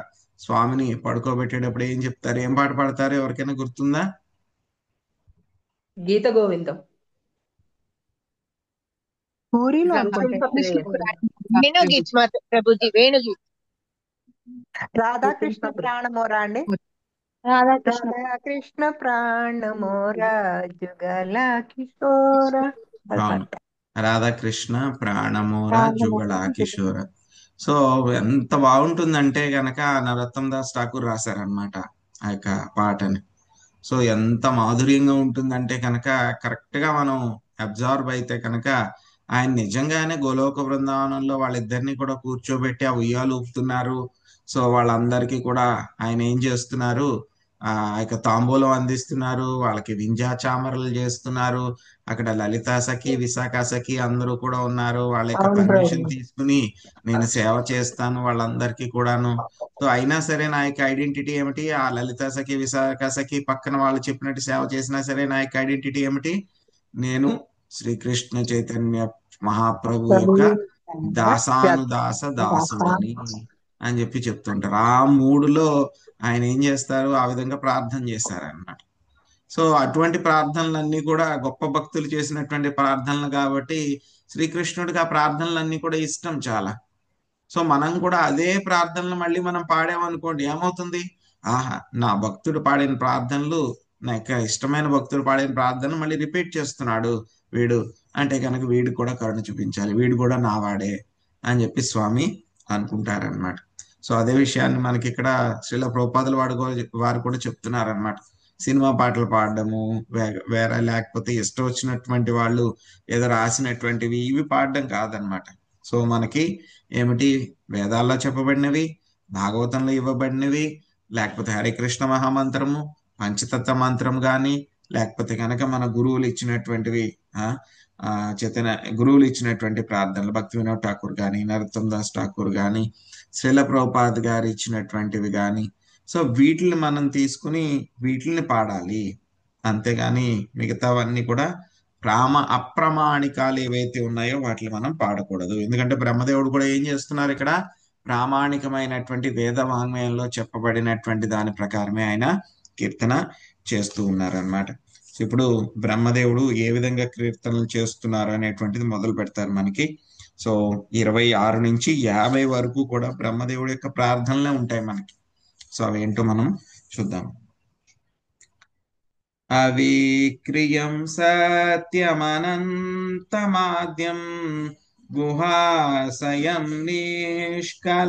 స్వామిని పడుకోబెట్టేటప్పుడు ఏం చెప్తారు, ఏం పాట పాడతారు, ఎవరికైనా గుర్తుందా? గీత గోవిందం. పూరిలో వేణుగీత్ ప్రభుజీ, వేణుగీత్. రాధాకృష్ణ ప్రాణమోరా అండి. రాధాకృష్ణ ప్రాణమోరా జుగల కిషోర. అవును, రాధాకృష్ణ ప్రాణమోరా జుగళ కిషోర. సో ఎంత బాగుంటుందంటే గనక నరోత్తమ్ దాస్ ఠాకూర్ రాశారనమాట ఆ యొక్క పాటని. సో ఎంత మాధుర్యంగా ఉంటుందంటే కనుక కరెక్ట్ గా మనం అబ్జార్బ్ అయితే కనుక ఆయన నిజంగానే గోలోక బృందావనంలో వాళ్ళిద్దరిని కూడా కూర్చోబెట్టి ఆ ఉయ్యాలు ఊపుతున్నారు. సో వాళ్ళందరికీ కూడా ఆయన ఏం చేస్తున్నారు, ఆ యొక్క తాంబూలం అందిస్తున్నారు, వాళ్ళకి వింజాచామరలు చేస్తున్నారు. అక్కడ లలితా సఖి, విశాఖ సఖి అందరూ కూడా ఉన్నారు. వాళ్ళ యొక్క పర్మిషన్ తీసుకుని నేను సేవ చేస్తాను వాళ్ళందరికీ కూడాను. సో అయినా సరే నా యొక్క ఐడెంటిటీ ఏమిటి, ఆ లలితా సఖి, విశాఖ సఖి పక్కన వాళ్ళు చెప్పినట్టు సేవ చేసినా సరే నా యొక్క ఐడెంటిటీ ఏమిటి, నేను శ్రీకృష్ణ చైతన్య మహాప్రభు యొక్క దాసానుదాస దాసుడని అని చెప్పి చెప్తుంటారు. ఆ మూడులో ఆయన ఏం చేస్తారు, ఆ విధంగా ప్రార్థన చేశారు అన్నమాట. సో అటువంటి ప్రార్థనలన్నీ కూడా గొప్ప భక్తులు చేసినటువంటి ప్రార్థనలు కాబట్టి శ్రీకృష్ణుడికి ఆ ప్రార్థనలన్నీ కూడా ఇష్టం చాలా. సో మనం కూడా అదే ప్రార్థనలు మళ్ళీ మనం పాడామనుకోండి, ఏమవుతుంది, ఆహా నా భక్తుడు పాడిన ప్రార్థనలు, నా యొక్క ఇష్టమైన భక్తుడు పాడిన ప్రార్థనలు మళ్ళీ రిపీట్ చేస్తున్నాడు వీడు, అంటే కనుక వీడు కూడా కరుణ చూపించాలి, వీడు కూడా నావాడే అని చెప్పి స్వామి అనుకుంటారనమాట. సో అదే విషయాన్ని మనకి ఇక్కడ శ్రీల ప్రభుపాదుల వారు కూడా చెప్తున్నారనమాట. సినిమా పాటలు పాడడము వేరే లేకపోతే ఇష్టం వచ్చినటువంటి వాళ్ళు ఏదో రాసినటువంటివి ఇవి పాడడం కాదనమాట. సో మనకి ఏమిటి, వేదాల్లో చెప్పబడినవి, భాగవతంలో ఇవ్వబడినవి, లేకపోతే హరికృష్ణ మహామంత్రము, పంచతత్వ మంత్రం కానీ, లేకపోతే కనుక మన గురువులు ఇచ్చినటువంటివి, చైతన్య గురువులు ఇచ్చినటువంటి ప్రార్థనలు, భక్తి వినోద్ ఠాకూర్ కానీ, నరోత్తమ్ దాస్ ఠాకూర్ కానీ, శ్రీల ప్రభుపాద్ గారు ఇచ్చినటువంటివి కానీ, సో వీటిని మనం తీసుకుని వీటిని పాడాలి. అంతేగాని మిగతావన్నీ కూడా అప్రమాణికాలు ఏవైతే ఉన్నాయో వాటిని మనం పాడకూడదు. ఎందుకంటే బ్రహ్మదేవుడు కూడా ఏం చేస్తున్నారు ఇక్కడ, ప్రామాణికమైనటువంటి వేద వాంగ్మయంలో చెప్పబడినటువంటి దాని ప్రకారమే ఆయన కీర్తన చేస్తూ ఉన్నారనమాట. ఇప్పుడు బ్రహ్మదేవుడు ఏ విధంగా కీర్తనలు చేస్తున్నారు అనేటువంటిది మొదలు పెడతారు మనకి. సో 26 నుంచి 50 వరకు కూడా బ్రహ్మదేవుడి యొక్క ప్రార్థనలే ఉంటాయి మనకి. సో అవేంటో మనం చూద్దాం. అవిక్రియం సత్యమనంతమాద్యం గుహాశయం నిష్కలమాప్రతర్క్యం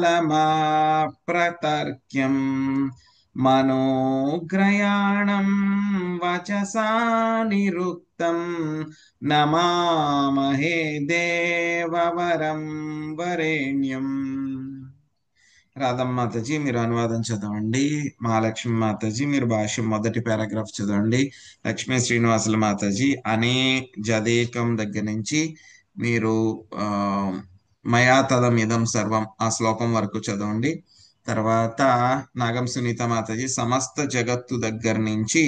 మనోగ్రయాణం వచసా నిరుక్తం నమామహే దేవవరం వరేణ్యం. రాధమ్మ మాతాజీ మీరు అనువాదం చదవండి. మహాలక్ష్మి మాతాజీ మీరు భాష్యం మొదటి పారాగ్రాఫ్ చదవండి. లక్ష్మీ శ్రీనివాసుల మాతాజీ అనే జదేకం దగ్గర నుంచి మీరు మయా తదం ఇదం సర్వం ఆ శ్లోకం వరకు చదవండి. తర్వాత నాగం సునీత మాతాజీ సమస్త జగత్తు దగ్గర నుంచి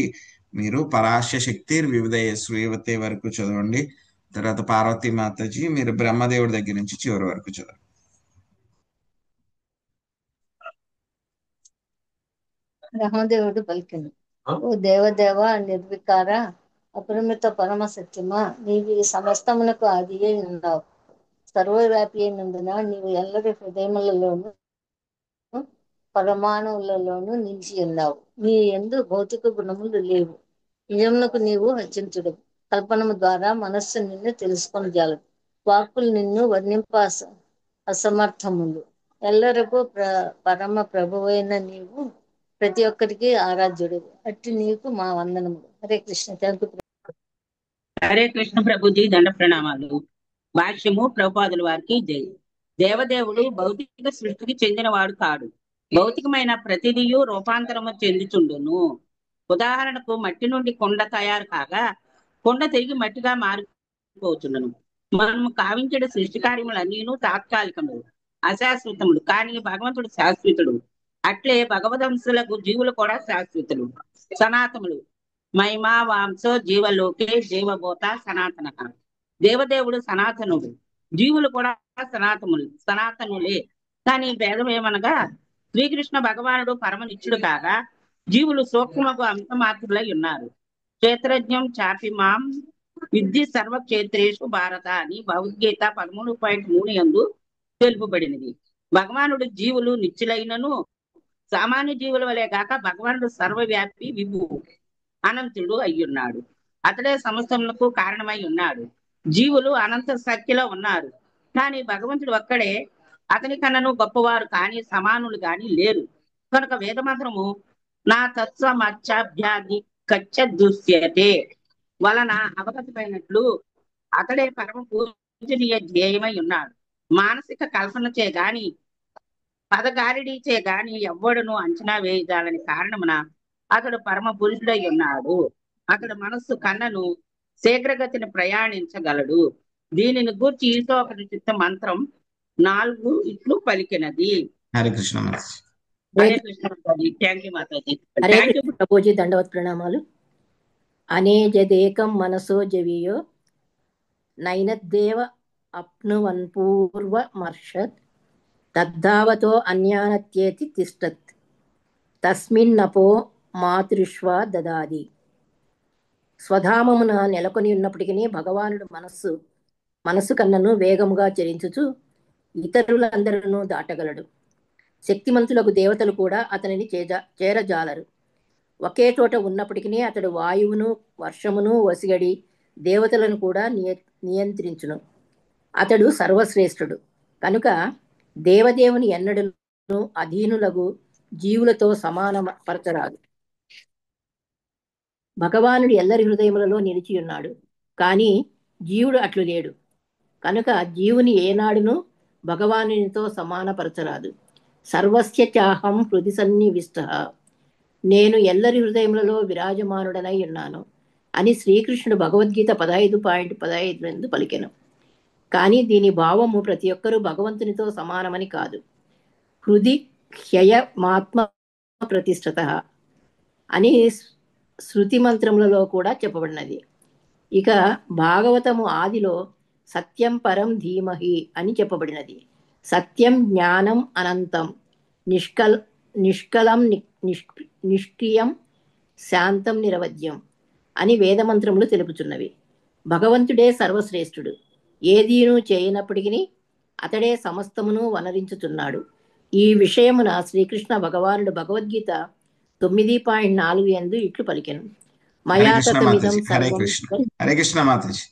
మీరు పరాశ శక్తి వివిధ శ్రీవతే వరకు చదవండి. తర్వాత పార్వతీ మాతాజీ మీరు బ్రహ్మదేవుడి దగ్గర నుంచి చివరి వరకు చదవండి. బ్రహ్మదేవుడు పలికెను, ఓ దేవదేవ నిర్వికార అపరిమిత పరమ సత్యమా, నీవు ఈ సమస్తమునకు ఆది అయి ఉన్నావు. సర్వవ్యాపి అయినందున నీవు ఎల్లరి హృదయములలోను పరమాణువులలోను నిలిచి ఉన్నావు. నీ యందు భౌతిక గుణములు లేవు. నిజమునకు నీవు అత్యంతుడు. కల్పనము ద్వారా మనస్సు నిన్ను తెలుసుకొని జాలదు. వాక్కులు నిన్ను వర్ణింప అసమర్థములు. ఎల్లరకు పరమ ప్రభువైన నీవు ప్రతి ఒక్కరికి ఆరాధ్యుడు. అట్టి నీకు మా వందనములు. హరే కృష్ణ. Thank you. హరే కృష్ణ ప్రభుజీ దండ ప్రణామాలు. భాష్యము ప్రభుపాదుల వారికి జై. దేవదేవుడు భౌతిక సృష్టికి చెందినవాడు కాడు. భౌతికమైన ప్రతిదియు రూపాంతరము చెందుచుండును. ఉదాహరణకు మట్టి నుండి కొండ తయారు కాగా కొండ తిరిగి మట్టిగా మారిపోచుండును. మనము కావించిన సృష్టి కార్యములన్నీను తాత్కాలికములు, అశాశ్వతములు. కానీ భగవంతుడు శాశ్వతుడు. అట్లే భగవదంశులకు జీవులు కూడా శాశ్వతులు, సనాతములు. మహిమా వాంసో జీవలోకే జీవభూత సనాతన. దేవదేవుడు సనాతనుడు, జీవులు కూడా సనాతనులే. కానీ భేదం ఏమనగా శ్రీకృష్ణ భగవానుడు పరమనిత్యుడు కాగా జీవులు సూక్ష్మకు అంశమాత్రులై ఉన్నారు. క్షేత్రజ్ఞం చాపి మాం విద్ధి సర్వక్షేత్రేషు భారత అని భగవద్గీత 13.3 యందు తెలుపబడినది. భగవానుడు జీవులు నిత్యులైనను సామాన్య జీవుల వలె కాక భగవానుడు సర్వవ్యాపి విభువు అనంతుడు అయ్యున్నాడు. అతడే సమస్తములకు కారణమై ఉన్నాడు. జీవులు అనంత సంఖ్యలో ఉన్నారు, కానీ భగవంతుడు ఒక్కడే. అతని కన్నను గొప్పవారు కానీ సమానులు కానీ లేరు. కనుక వేదమంత్రము నా తత్వమర్చాభ్యాధి కచ్చ దుశ్యతే వలన అవగతమైనట్లు అతడే పరమ పూజనీయ ధ్యేయమై ఉన్నాడు. మానసిక కల్పనచే గాని పదగారిడిచే గాని ఎవ్వడును అంచనా వేయజాలని కారణమున అతడు పరమ పురుషుడై ఉన్నాడు. అతడు మనస్సు కన్నను శీఘ్రగతిని ప్రయాణించగలడు. దీనిని గూర్చి ఈతో ఒకటి చిత్త మంత్రం 4 ఇట్లు పలికినది. హరే కృష్ణ మాతాజీ. హరే కృష్ణ మాతాజీ. థ్యాంక్ యూ మాతాజీ. హరే కృష్ణ ప్రభుజీ దండవత్ ప్రణామాలు. అనేజదేకం మనసో జవియో నైనద్దేవ అప్నువన్పూర్వమర్షత్ తద్ధావతో అన్యానత్యేతి తిష్టత్ తస్మిన్నపో మాతృష్వా దదాది. స్వధామమున నెలకొని ఉన్నప్పటికీ భగవానుడు మనస్సు కన్నను వేగముగా చరించుచు ఇతరులందరూ దాటగలడు. శక్తిమంతులకు దేవతలు కూడా అతనిని చేరజాలరు. ఒకే చోట ఉన్నప్పటికీ అతడు వాయువును వర్షమును వసిగడి దేవతలను కూడా నియంత్రించును. అతడు సర్వశ్రేష్ఠుడు కనుక దేవదేవుని ఎన్నడూ అధీనులకు జీవులతో సమానపరచరాదు. భగవానుడు ఎల్లరి హృదయములలో నిలిచి ఉన్నాడు, కానీ జీవుడు అట్లు లేడు. కనుక జీవుని ఏనాడును భగవానునితో సమానపరచరాదు. సర్వస్య చాహం హృది సన్నివిష్ట, నేను ఎల్లరి హృదయములలో విరాజమానుడనై ఉన్నాను అని శ్రీకృష్ణుడు భగవద్గీత 15.15 పలికెను. కానీ దీని భావము ప్రతి ఒక్కరూ భగవంతునితో సమానమని కాదు. హృది హ్యయమాత్మ ప్రతిష్ఠత అని శృతి మంత్రములలో కూడా చెప్పబడినది. ఇక భాగవతము ఆదిలో సత్యం పరం ధీమహి అని చెప్పబడినది. సత్యం జ్ఞానం అనంతం నిష్కలం నిష్క్రియం శాంతం నిరవధ్యం అని వేదమంత్రములు తెలుపుచున్నవి. భగవంతుడే సర్వశ్రేష్ఠుడు. ఏదీను చేయనప్పటికీ అతడే సమస్తమును వనరించుచున్నాడు. ఈ విషయమున శ్రీకృష్ణ భగవానుడు భగవద్గీత 9.4 యందు ఇట్లు పలికెను. మయా తతమిదం సర్వం. హరే కృష్ణ మాతాజీ.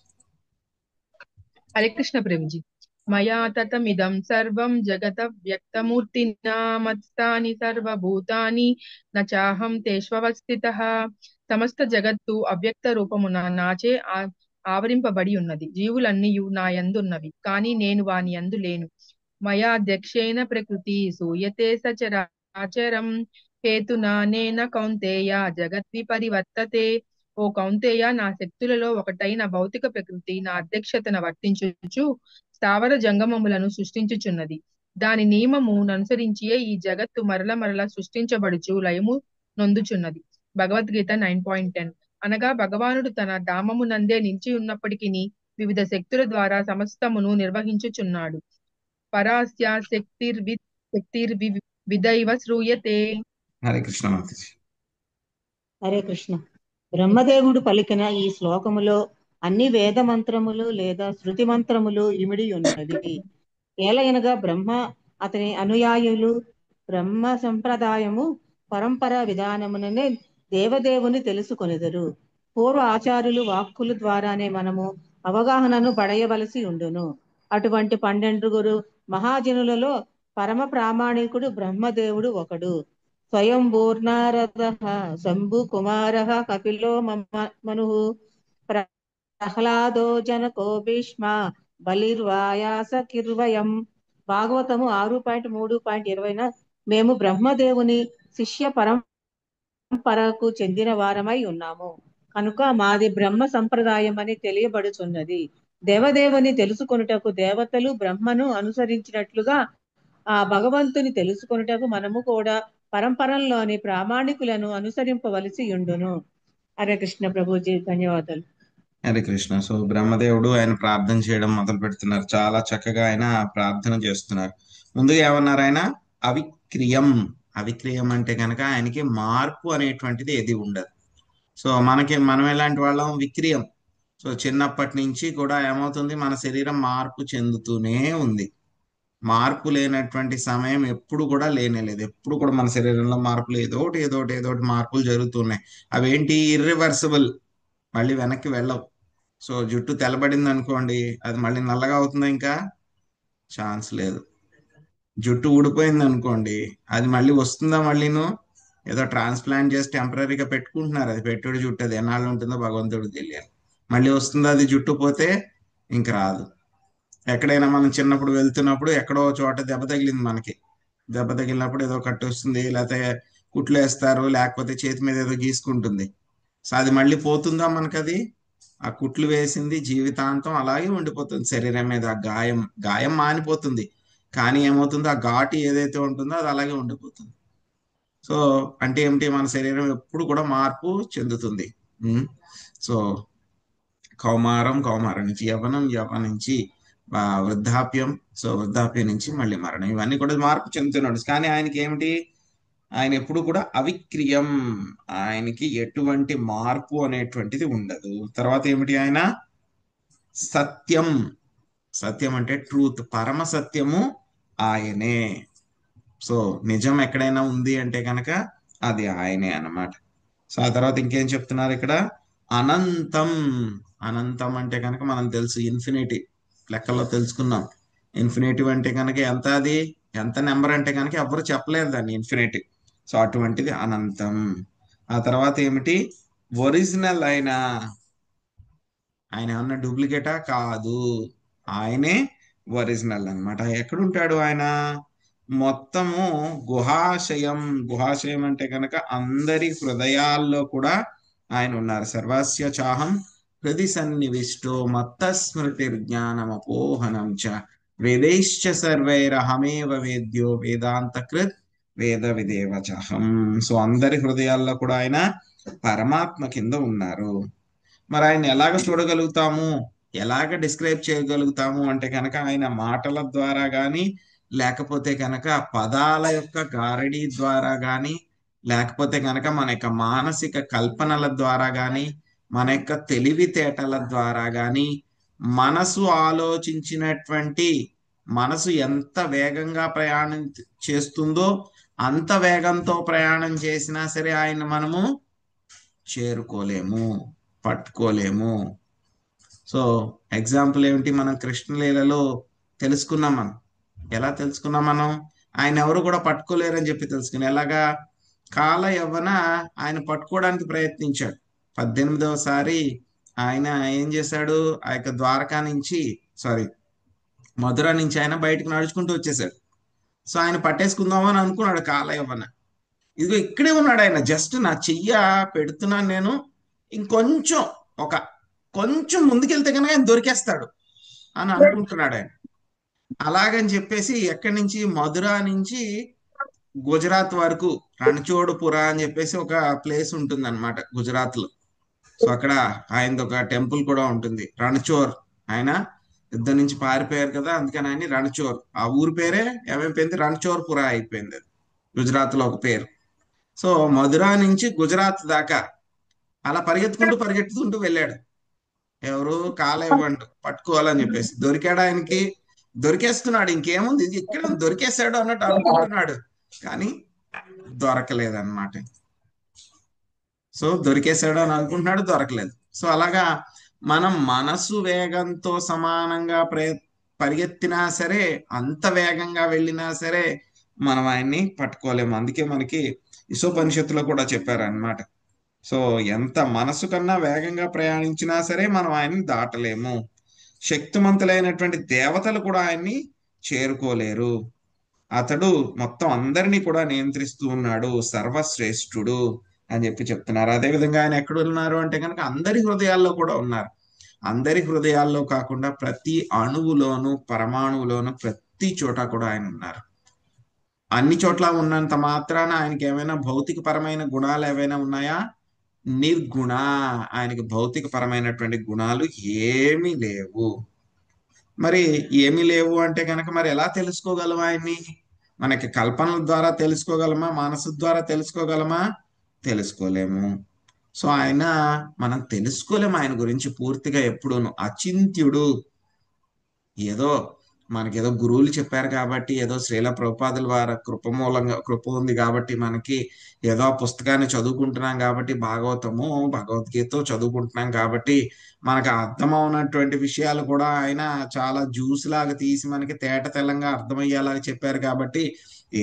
హరే కృష్ణ ప్రభుజీ. మయా తతమిదం సర్వం జగత వ్యక్తమూర్తినా మత్స్థాని సర్వభూతాని నచాహం తేష్వస్థితః. సమస్త జగత్తు అవ్యక్త రూపమున నాచే ఆవరింపబడి ఉన్నది. జీవులన్నీయు నా యందున్నవి, కానీ నేను వాని యందు లేను. మయా అధ్యక్షేణ ప్రకృతి సూయతే సచరాచరం హేతునా నేన కౌంతేయ జగద్విపరివర్తతే. ఓ కౌంతేయ, నా శక్తులలో ఒకటైన భౌతిక ప్రకృతి నా అధ్యక్షతను వర్తించుచు స్థావర జంగమములను సృష్టించుచున్నది. దాని నియమమును అనుసరించియే ఈ జగత్తు మరల సృష్టించబడుచు లయము నొందుచున్నది. భగవద్గీత 9.10. అనగా భగవానుడు తన ధామమునందే నిలిచి ఉన్నప్పటికీ వివిధ శక్తుల ద్వారా సమస్తమును నిర్వహించుచున్నాడు. పరాస్య శక్తిర్విదైవ శ్రూయతే. హరే కృష్ణ మాతాజీ. హరే కృష్ణ. బ్రహ్మదేవుడు పలికిన ఈ శ్లోకములో అన్ని వేద మంత్రములు లేదా శృతి మంత్రములు ఇమిడి ఉన్నవి. ఏలయనగా బ్రహ్మ, అతని అనుయాయులు బ్రహ్మ సంప్రదాయము పరంపర విధానముననే దేవదేవుని తెలుసుకొనెదరు. పూర్వ ఆచారులు వాక్కుల ద్వారానే మనము అవగాహనను పడయవలసి ఉండును. అటువంటి 12 మహాజనులలో పరమ ప్రామాణికుడు బ్రహ్మదేవుడు ఒకడు. స్వయంభూర్నారద శంభు కుమార కపిలో మను ప్రహ్లాదో జనకో భీష్మ బలిర్వాయాస కిర్వయం. భాగవతము 6.3.20 మేము బ్రహ్మదేవుని శిష్య పరంపరకు చెందిన వారమై ఉన్నాము కనుక మాది బ్రహ్మ సంప్రదాయం అని తెలియబడుచున్నది. దేవదేవుని తెలుసుకొనుటకు దేవతలు బ్రహ్మను అనుసరించినట్లుగా ఆ భగవంతుని తెలుసుకొనుటకు మనము కూడా పరంపరలోని ప్రామాణికులను అనుసరింపవలసి ఉండును. హరే కృష్ణ ప్రభుజీ, ధన్యవాదాలు. హరే కృష్ణ. సో బ్రహ్మదేవుడు ఆయన ప్రార్థన చేయడం మొదలు పెడుతున్నారు. చాలా చక్కగా ఆయన ప్రార్థన చేస్తున్నారు. ముందుగా ఏమన్నారు ఆయన? అవిక్రియం. అవిక్రియం అంటే కనుక ఆయనకి మార్పు అనేటువంటిది ఏది ఉండదు. సో మనం ఎలాంటి వాళ్ళం? విక్రియం. సో చిన్నప్పటి నుంచి కూడా ఏమవుతుంది, మన శరీరం మార్పు చెందుతూనే ఉంది. మార్పు లేనటువంటి సమయం ఎప్పుడు కూడా లేనేలేదు. ఎప్పుడు కూడా మన శరీరంలో మార్పులు ఏదోటి మార్పులు జరుగుతున్నాయి. అవేంటి? ఇర్రివర్సిబుల్, మళ్ళీ వెనక్కి వెళ్ళవు. సో జుట్టు తెల్లబడింది అనుకోండి, అది మళ్ళీ నల్లగా అవుతుందా? ఇంకా ఛాన్స్ లేదు. జుట్టు ఊడిపోయింది అనుకోండి, అది మళ్ళీ వస్తుందా? మళ్ళీను ఏదో ట్రాన్స్ప్లాంట్ చేసి టెంపరీగా పెట్టుకుంటున్నారు. అది పెట్టుడు జుట్టు, అది ఎన్నాళ్ళు ఉంటుందో భగవంతుడు తెలియాలి. మళ్ళీ వస్తుందా? అది జుట్టు పోతే ఇంక రాదు. ఎక్కడైనా మనం చిన్నప్పుడు వెళ్తున్నప్పుడు ఎక్కడో చోట దెబ్బ తగిలింది మనకి. దెబ్బ తగిలినప్పుడు ఏదో కట్టు వస్తుంది, లేకపోతే కుట్లు వేస్తారు, లేకపోతే చేతి మీద ఏదో గీసుకుంటుంది. సో అది మళ్ళీ పోతుందా మనకి? అది ఆ కుట్లు వేసింది జీవితాంతం అలాగే ఉండిపోతుంది శరీరం మీద. ఆ గాయం మానిపోతుంది, కానీ ఏమవుతుందో ఆ ఘాటు ఏదైతే ఉంటుందో అది అలాగే ఉండిపోతుంది. సో అంటే ఏమిటి? మన శరీరం ఎప్పుడు కూడా మార్పు చెందుతుంది. సో కౌమారం నుంచి యవ్వనం నుంచి వృద్ధాప్యం, సో వృద్ధాప్యం నుంచి మళ్ళీ మరణం, ఇవన్నీ కూడా మార్పు చెందుతున్నాడు. కానీ ఆయనకి ఏమిటి? ఆయన ఎప్పుడు కూడా అవిక్రియం. ఆయనకి ఎటువంటి మార్పు అనేటువంటిది ఉండదు. తర్వాత ఏమిటి? ఆయన సత్యం. సత్యం అంటే ట్రూత్, పరమ సత్యము ఆయనే. సో నిజం ఎక్కడైనా ఉంది అంటే కనుక అది ఆయనే అన్నమాట. సో ఆ తర్వాత ఇంకేం చెప్తున్నారు ఇక్కడ? అనంతం. అనంతం అంటే కనుక మనం తెలుసు, ఇన్ఫినిటీ. లెక్కల్లో తెలుసుకున్నాం. ఇన్ఫినిటివ్ అంటే కనుక ఎంత? అది ఎంత నెంబర్ అంటే కనుక ఎవరు చెప్పలేరు దాన్ని, ఇన్ఫినిటీ. సో అటువంటిది అనంతం. ఆ తర్వాత ఏమిటి? ఒరిజినల్. ఆయన ఏమన్నా డూప్లికేటా? కాదు, ఆయనే ఒరిజినల్ అన్నమాట. ఎక్కడుంటాడు ఆయన? మొత్తము గుహాశయం. గుహాశయం అంటే కనుక అందరి హృదయాల్లో కూడా ఆయన ఉన్నారు. సర్వస్య చాహం హృది సన్నివిష్టో మత్త స్మృతిర్జ్ఞానమపోహనం చ వేదైశ్చ సర్వైరహమేవ వేద్యో వేదాంతకృత్ వేద విదేవచహం. సో అందరి హృదయాల్లో కూడా ఆయన పరమాత్మ కింద ఉన్నారు. మరి ఆయన ఎలాగ చూడగలుగుతాము, ఎలాగ డిస్క్రైబ్ చేయగలుగుతాము అంటే కనుక ఆయన మాటల ద్వారా కానీ, లేకపోతే కనుక పదాల యొక్క గారడీ ద్వారా కానీ, లేకపోతే కనుక మన యొక్క మానసిక కల్పనల ద్వారా కానీ, మన యొక్క తెలివితేటల ద్వారా కానీ, మనసు ఆలోచించినటువంటి మనసు ఎంత వేగంగా ప్రయాణం చేస్తుందో అంత వేగంతో ప్రయాణం చేసినా సరే ఆయన మనము చేరుకోలేము, పట్టుకోలేము. సో ఎగ్జాంపుల్ ఏమిటి? మనం కృష్ణలీలలో తెలుసుకున్నాం. మనం ఎలా తెలుసుకున్నాం? మనం ఆయన ఎవరు కూడా పట్టుకోలేరని చెప్పి తెలుసుకున్నాం. ఎలాగా? కాల యవ్వన ఆయన పట్టుకోవడానికి ప్రయత్నించాడు. 18వసారి ఆయన ఏం చేశాడు? ఆ యొక్క ద్వారకా నుంచి మధుర నుంచి ఆయన బయటకు నడుచుకుంటూ వచ్చేసాడు. సో ఆయన పట్టేసుకుందామని అనుకున్నాడు కాల యవ్వన. ఇదిగో ఇక్కడే ఉన్నాడు ఆయన, జస్ట్ నా చెయ్య పెడుతున్నాను నేను, ఇంకొంచెం కొంచెం ముందుకెళ్తే కనుక ఆయన దొరికేస్తాడు అని అనుకుంటున్నాడు ఆయన. అలాగని చెప్పేసి ఎక్కడి నుంచి? మధుర నుంచి గుజరాత్ వరకు రణచోడుపుర అని చెప్పేసి ఒక ప్లేస్ ఉంటుంది అనమాట గుజరాత్ లో. సో అక్కడ ఆయనది ఒక టెంపుల్ కూడా ఉంటుంది, రణచోర్. ఆయన యుద్ధం నుంచి పారిపోయారు కదా, అందుకని ఆయన రణచోర్. ఆ ఊరి పేరే ఏమైపోయింది? రణచోర్పుర అయిపోయింది. అది గుజరాత్ లో ఒక పేరు. సో మధుర నుంచి గుజరాత్ దాకా అలా పరిగెత్తుకుంటూ వెళ్ళాడు. ఎవరు? కాల ఇవ్వండు పట్టుకోవాలని చెప్పేసి. దొరికాడు ఆయనకి, దొరికేస్తున్నాడు. ఇంకేముంది, ఇది ఇక్కడ దొరికేశాడు అన్నట్టు అనుకుంటున్నాడు, కానీ దొరకలేదన్నమాట. సో దొరికేశాడు అని అనుకుంటున్నాడు, దొరకలేదు. సో అలాగా మనం మనసు వేగంతో సమానంగా పరిగెత్తినా సరే, అంత వేగంగా వెళ్ళినా సరే మనం ఆయన్ని పట్టుకోలేము. అందుకే మనకి ఈశోపనిషత్తులో కూడా చెప్పారన్నమాట. సో ఎంత మనసు కన్నా వేగంగా ప్రయాణించినా సరే మనం ఆయన్ని దాటలేము. శక్తిమంతులైనటువంటి దేవతలు కూడా ఆయన్ని చేరుకోలేరు. అతడు మొత్తం అందరినీ కూడా నియంత్రిస్తూ ఉన్నాడు, సర్వశ్రేష్ఠుడు అని చెప్పి చెప్తున్నారు. అదేవిధంగా ఆయన ఎక్కడ ఉన్నారు అంటే కనుక అందరి హృదయాల్లో కూడా ఉన్నారు. అందరి హృదయాల్లో కాకుండా ప్రతి అణువులోను, పరమాణువులోను, ప్రతి చోట కూడా ఆయన ఉన్నారు. అన్ని చోట్ల ఉన్నంత మాత్రాన ఆయనకి ఏమైనా భౌతిక పరమైన గుణాలు ఏవైనా ఉన్నాయా? నిర్గుణ. ఆయనకి భౌతిక పరమైనటువంటి గుణాలు ఏమీ లేవు. మరి ఏమీ లేవు అంటే కనుక మరి ఎలా తెలుసుకోగలం ఆయన్ని? మనకి కల్పనల ద్వారా తెలుసుకోగలమా? మనసు ద్వారా తెలుసుకోగలమా? తెలుసుకోలేము. సో మనం తెలుసుకోలేము ఆయన గురించి పూర్తిగా. ఎప్పుడూను అచింత్యుడు. ఏదో మనకేదో గురువులు చెప్పారు కాబట్టి, ఏదో శ్రీల ప్రభుపాదుల వారి కృప ఉంది కాబట్టి మనకి ఏదో ఆ పుస్తకాన్ని చదువుకుంటున్నాం కాబట్టి, భగవద్గీత చదువుకుంటున్నాం కాబట్టి మనకు అర్థమవునటువంటి విషయాలు కూడా ఆయన చాలా జ్యూస్ లాగా తీసి మనకి తేట తెల్లంగా అర్థమయ్యేలాగా చెప్పారు కాబట్టి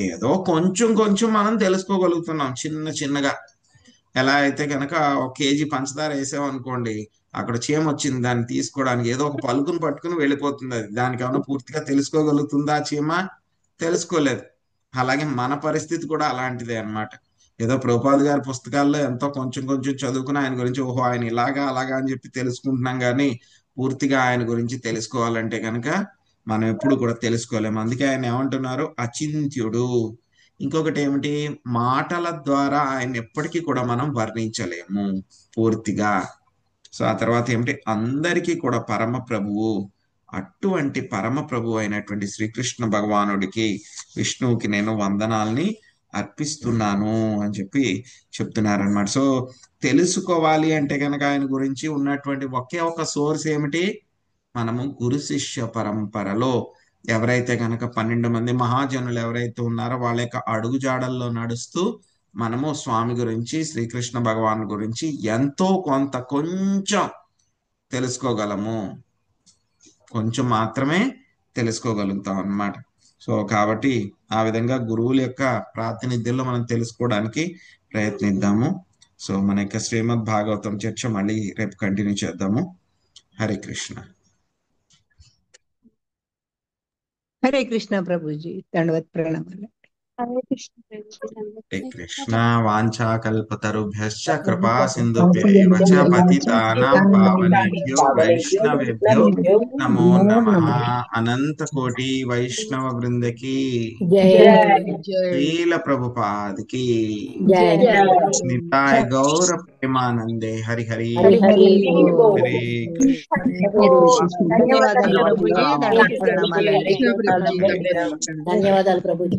ఏదో కొంచెం కొంచెం మనం తెలుసుకోగలుగుతున్నాం చిన్న చిన్నగా. ఎలా అయితే కనుక 1 కేజీ పంచదార వేసామనుకోండి, అక్కడ చీమ వచ్చింది, దాన్ని తీసుకోవడానికి ఏదో ఒక పలుకును పట్టుకుని వెళ్ళిపోతుంది. అది దానికి ఏమైనా పూర్తిగా తెలుసుకోగలుగుతుందా చీమ? తెలుసుకోలేదు. అలాగే మన పరిస్థితి కూడా అలాంటిదే అన్నమాట. ఏదో ప్రభుపాద్ గారి పుస్తకాల్లో ఎంతో కొంచెం కొంచెం చదువుకుని ఆయన గురించి ఓహో ఆయన ఇలాగా అలాగా అని చెప్పి తెలుసుకుంటున్నాం, కానీ పూర్తిగా ఆయన గురించి తెలుసుకోవాలంటే కనుక మనం ఎప్పుడు కూడా తెలుసుకోలేము. అందుకే ఆయన ఏమంటున్నారు? అచింత్యుడు. ఇంకొకటి ఏమిటి? మాటల ద్వారా ఆయన ఎప్పటికీ కూడా మనం వర్ణించలేము పూర్తిగా. సో ఆ తర్వాత ఏమిటి? అందరికీ కూడా పరమ ప్రభువు. అటువంటి పరమ ప్రభువు అయినటువంటి శ్రీకృష్ణ భగవానుడికి, విష్ణువుకి నేను వందనాల్ని అర్పిస్తున్నాను అని చెప్పి చెప్తున్నారనమాట. సో తెలుసుకోవాలి అంటే కనుక ఆయన గురించి ఉన్నటువంటి ఒకే ఒక సోర్స్ ఏమిటి? మనము గురు శిష్య పరంపరలో ఎవరైతే కనుక 12 మంది మహాజనులు ఎవరైతే ఉన్నారో వాళ్ళ యొక్క అడుగుజాడల్లో నడుస్తూ మనము స్వామి గురించి, శ్రీకృష్ణ భగవాన్ గురించి ఎంతో కొంచెం తెలుసుకోగలము. కొంచెం మాత్రమే తెలుసుకోగలుగుతాం అన్నమాట. సో కాబట్టి ఆ విధంగా గురువుల యొక్క ప్రాతినిధ్యంలో మనం తెలుసుకోవడానికి ప్రయత్నిద్దాము. సో మన యొక్క శ్రీమద్ భాగవతం చర్చ మళ్ళీ రేపు కంటిన్యూ చేద్దాము. హరే కృష్ణ. హరే కృష్ణ ప్రభుజీ, దండవత్ ప్రణామాలు. హరే కృష్ణ ప్రభుజీ, దండవత్ హరే కృష్ణ. వాంఛా కల్పతరుభ్యశ్చ కృపా సింధుభ్యైవ చ పతితానాం పావనేభ్యో వైష్ణవేభ్యో నమో నమః. అనంత కోటి వైష్ణవ బృందకి శ్రీల ప్రభుపాదకి నితాయ గౌర ప్రేమానందే. హరి హరి హరే కృష్ణ. ధన్యవాదాలు ప్రభుజీ, దండవత్ ప్రణామాలండి. ధన్యవాదాలు ప్రభుజీ.